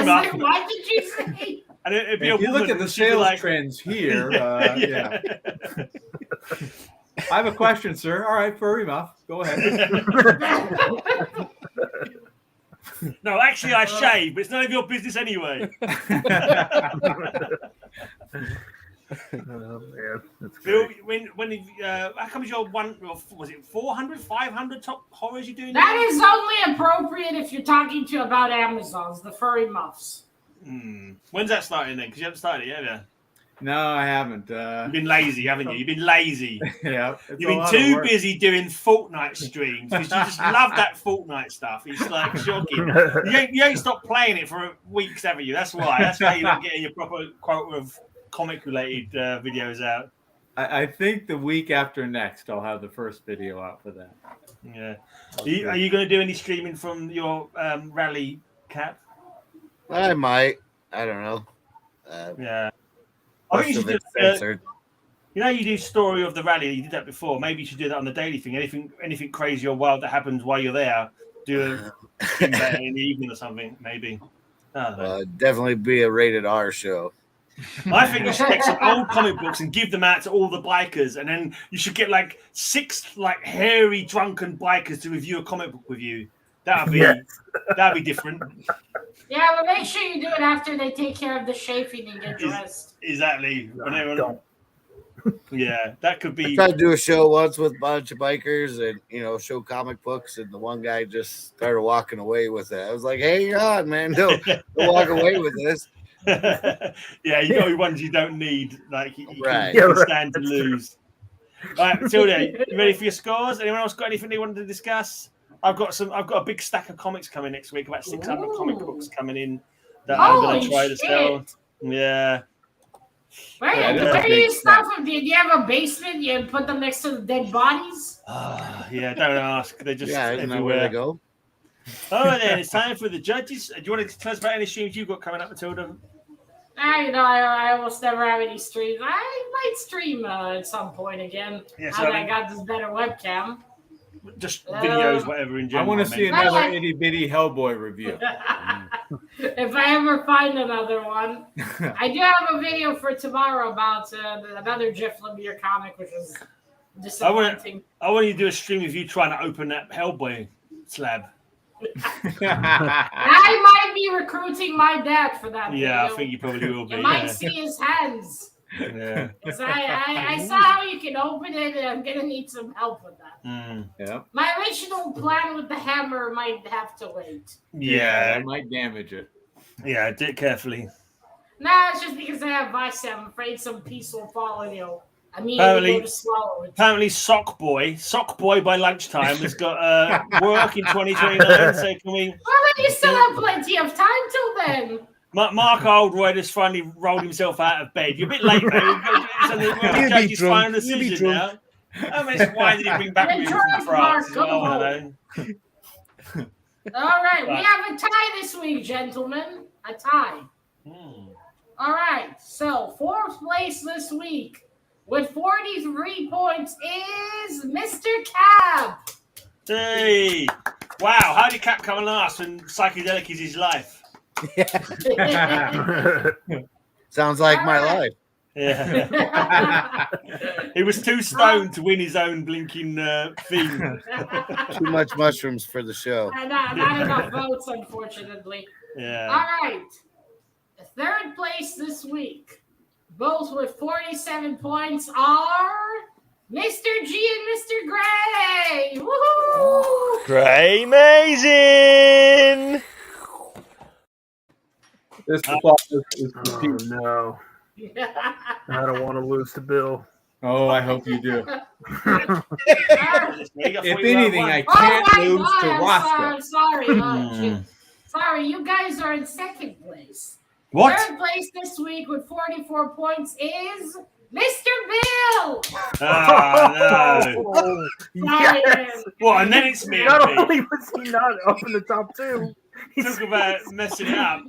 muff. what did you say? And it'd be If a you look woman, at the and she'd be sales like, trends here, yeah. I have a question, sir. All right, furry muff. Go ahead. No, actually, I shave, but it's none of your business anyway. Oh, man, that's Bill, great. how come you're was it 400, 500 top horrors you're doing? That is only appropriate if you're talking to about Amazons, the furry muffs. When's that starting then? Because you haven't started it yet, have No, I haven't. you? You've been lazy, haven't you? You've been lazy. Yeah, it's a You've been lot of too work. busy doing Fortnite streams because you just love that Fortnite stuff. It's like shocking. You ain't stopped playing it for weeks, have you? That's why. That's why you're not getting your proper quota of comic-related videos out. I think the week after next, I'll have the first video out for that. Yeah. Are you going to do any streaming from your rally, Cap? I might. I don't know. Yeah. I think Most you of should it's do, censored. you know, you do story of the rally. You did that before. Maybe you should do that on the daily thing. Anything crazy or wild that happens while you're there. Do a thing about it in the evening or something. Maybe. I don't know. Definitely be a rated R show. I think you should take some old comic books and give them out to all the bikers, and then you should get like 6 like hairy drunken bikers to review a comic book with you. That'd be different. Yeah, but make sure you do it after they take care of the chafing and get dressed. Exactly. Yeah, that could I be. tried to do a show once with a bunch of bikers and, show comic books, and the one guy just started walking away with it. I was like, hang on, man. Don't walk away with this. Yeah, you got ones you don't need. Like, you Right. can stand to lose. All right, Matilda, you ready for your scores? Anyone else got anything they wanted to discuss? I've got a big stack of comics coming next week, about 600 comic books coming in that I'm going to try to sell. Yeah. Where do you stuff them? Do you have a basement? You put them next to the dead bodies? Yeah, don't ask. They're just Isn't that where everywhere. they go? All right, then. It's time for the judges. Do you want to tell us about any streams you've got coming up, Matilda? I almost never have any streams. I might stream at some point again. Yeah, now that I got this better webcam. Just videos, whatever, in general. I want to see another itty bitty Hellboy review. If I ever find another one. I do have a video for tomorrow about another Jeff Lemire comic, which is disappointing. I want you to do a stream of you trying to open that Hellboy slab. I might be recruiting my dad for that video. Yeah, I think you probably will be. You might see his hands. Yeah. I saw how you can open it, and I'm gonna need some help with that. Yeah. My original plan with the hammer might have to wait. Yeah, that might damage it. Yeah, do it carefully. Nah, it's just because I have bicep. I'm afraid some piece will fall and you'll immediately go to swallow it. Apparently, Sock Boy by lunchtime has got work in 2029. So can we? Well, then you still have plenty of time till then. Mark Oldroyd has finally rolled himself out of bed. You're a bit late, mate. The judge's final decision now. Why did he bring back music from France? All right, we have a tie this week, gentlemen. A tie. All right, so 4th place this week with 43 points is Mr. Cap. Hey! Wow, how did Cap come last when Psychedelic is his life? Sounds like my life. Yeah. He was too stoned to win his own blinking theme. Too much mushrooms for the show. Not enough votes, unfortunately. Yeah. All right. The 3rd place this week, both with 47 points, are Mr. G and Mr. Gray. Woohoo! Gray amazing! This applause is no. I don't want to lose to Bill. Oh, I hope you do. If anything, I can't lose to Rosko. I'm sorry. Sorry, you guys are in 2nd place. What? 3rd place this week with 44 points is Mr. Bill. Oh, no. Yes. What, and then it's me. Not only was he not up in the top 2, Talk about messing it up.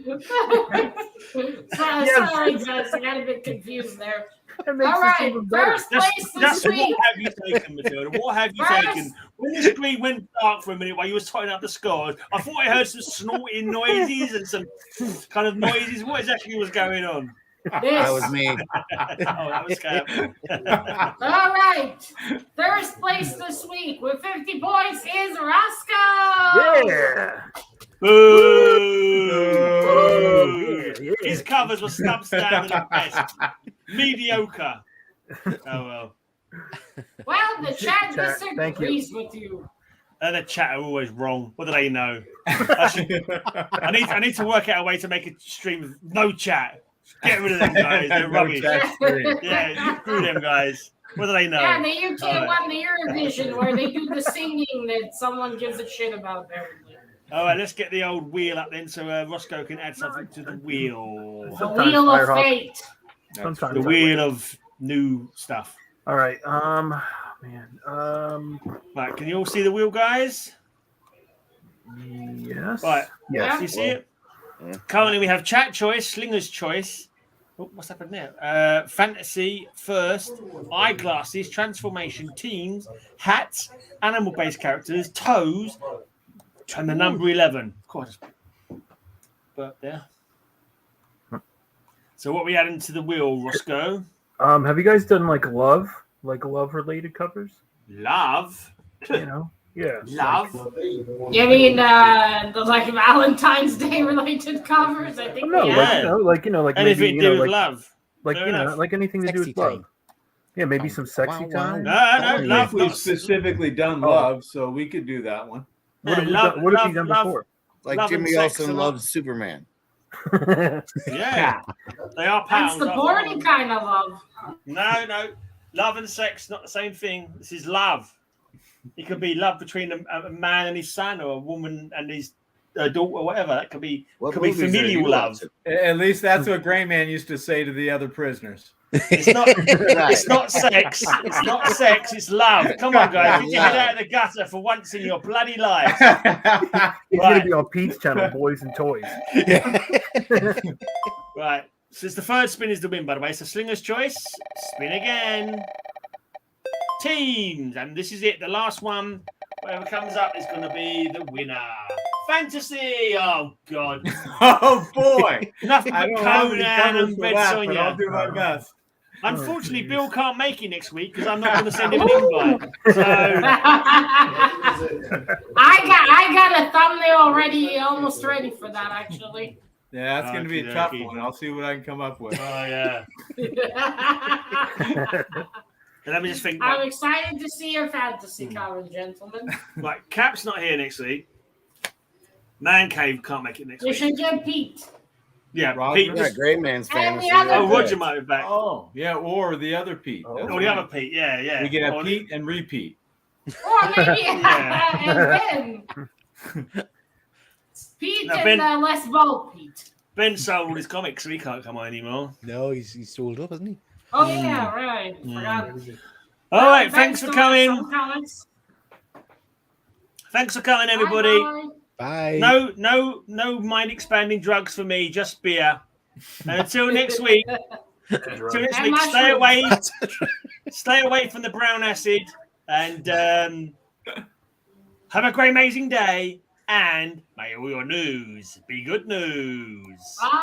Sorry, guys. I got a bit confused there. that makes All this right, even better. 1st place this week. What have you taken, Matilda? What have you taken? When the screen went dark for a minute while you were tying up the scores, I thought I heard some snorting noises and some kind of noises. What exactly was going on? That was me. That was Cap. All right. 1st place this week with 50 points is Rosko. Yeah. Boo! Yeah. His covers were substandard at best. Mediocre. Oh well. Well, the chat Thank you. disagrees with you. And the chat are always wrong. What do they know? I need to work out a way to make a stream with no chat. Get rid of them guys. They're rubbish. Yeah, screw them guys. What do they know? Yeah, the UK won the Eurovision where they do the singing that someone gives a shit about everything. All right, let's get the old wheel up then so Rosko can add something to the wheel. The Wheel of Fate. Sometimes The wheel of new stuff. All right. Right, can you all see the wheel, guys? Yes. Right. Yes. Do you see it? Currently, we have chat choice, Slingers choice. Oh, what's happened now? Fantasy first, eyeglasses, transformation, teams, hats, animal-based characters, toes, and the number 11. Of course. But there. So what we add into the wheel, Rosko? Have you guys done like love related covers? Love. You know, yeah. Love. You mean the like Valentine's Day related covers? I think No, we yeah. have. like Anything maybe, to do with like, love. like Fair you know, enough. like anything to do Sexy with love. time. Yeah, maybe some sexy time. No, We've love. Not, specifically done love, so we could do that one. What have, love, what have you done love, before? Like Love and Jimmy sex Olsen a lot. loves Superman. Yeah. They are That's pounds. the boring kind of love. No. Love and sex, not the same thing. This is love. It could be love between a man and his son, or a woman and his daughter, or whatever. That could be What could be movies are familial you love. watching? At least that's what Gray Man used to say to the other prisoners. It's not. It's not sex. It's not sex. It's love. Come on, guys. You get out of the gutter for once in your bloody lives. He's Right. gonna be on Pete's channel, Boys and Toys. Right. So it's the third spin is the win, by the way. So Slinger's choice. Spin again. Teams, and this is it. The last one. Whatever comes up is going to be the winner. Fantasy. Oh God. Oh boy! Nothing I but don't have any Conan covers and for Red that, but I'll Sonja. do my best. Unfortunately, geez. Bill can't make it next week because I'm not going to send him an invite. So I got a thumbnail already, almost ready for that actually. Yeah, that's going to be a tough Okey-dokey. one. I'll see what I can come up with. oh yeah. Let me just think. I'm excited to see your fantasy cover, gentlemen. Right, Cap's not here next week. Man Cave can't make it next You week. should get Pete. Yeah, Roger. Pete. Yeah, Gray Man's And fantasy. the other- Oh, Roger might be back. Oh, yeah, or the other Pete. Oh. That's Or the right. other Pete. Yeah. We get a Or- Pete and repeat. Or maybe Yeah. and Ben. Pete No, and Ben- Les Bolt Pete. Ben sold his comics, so he can't come on anymore. No, he's sold up, hasn't he? Oh yeah, right. Forgot. All right, Ben thanks for still coming. has some comics. Thanks for coming, everybody. Bye-bye. Bye. No mind expanding drugs for me, just beer. And until next week, And mushrooms. stay away from the brown acid, and have a great, amazing day. And may all your news be good news. Bye.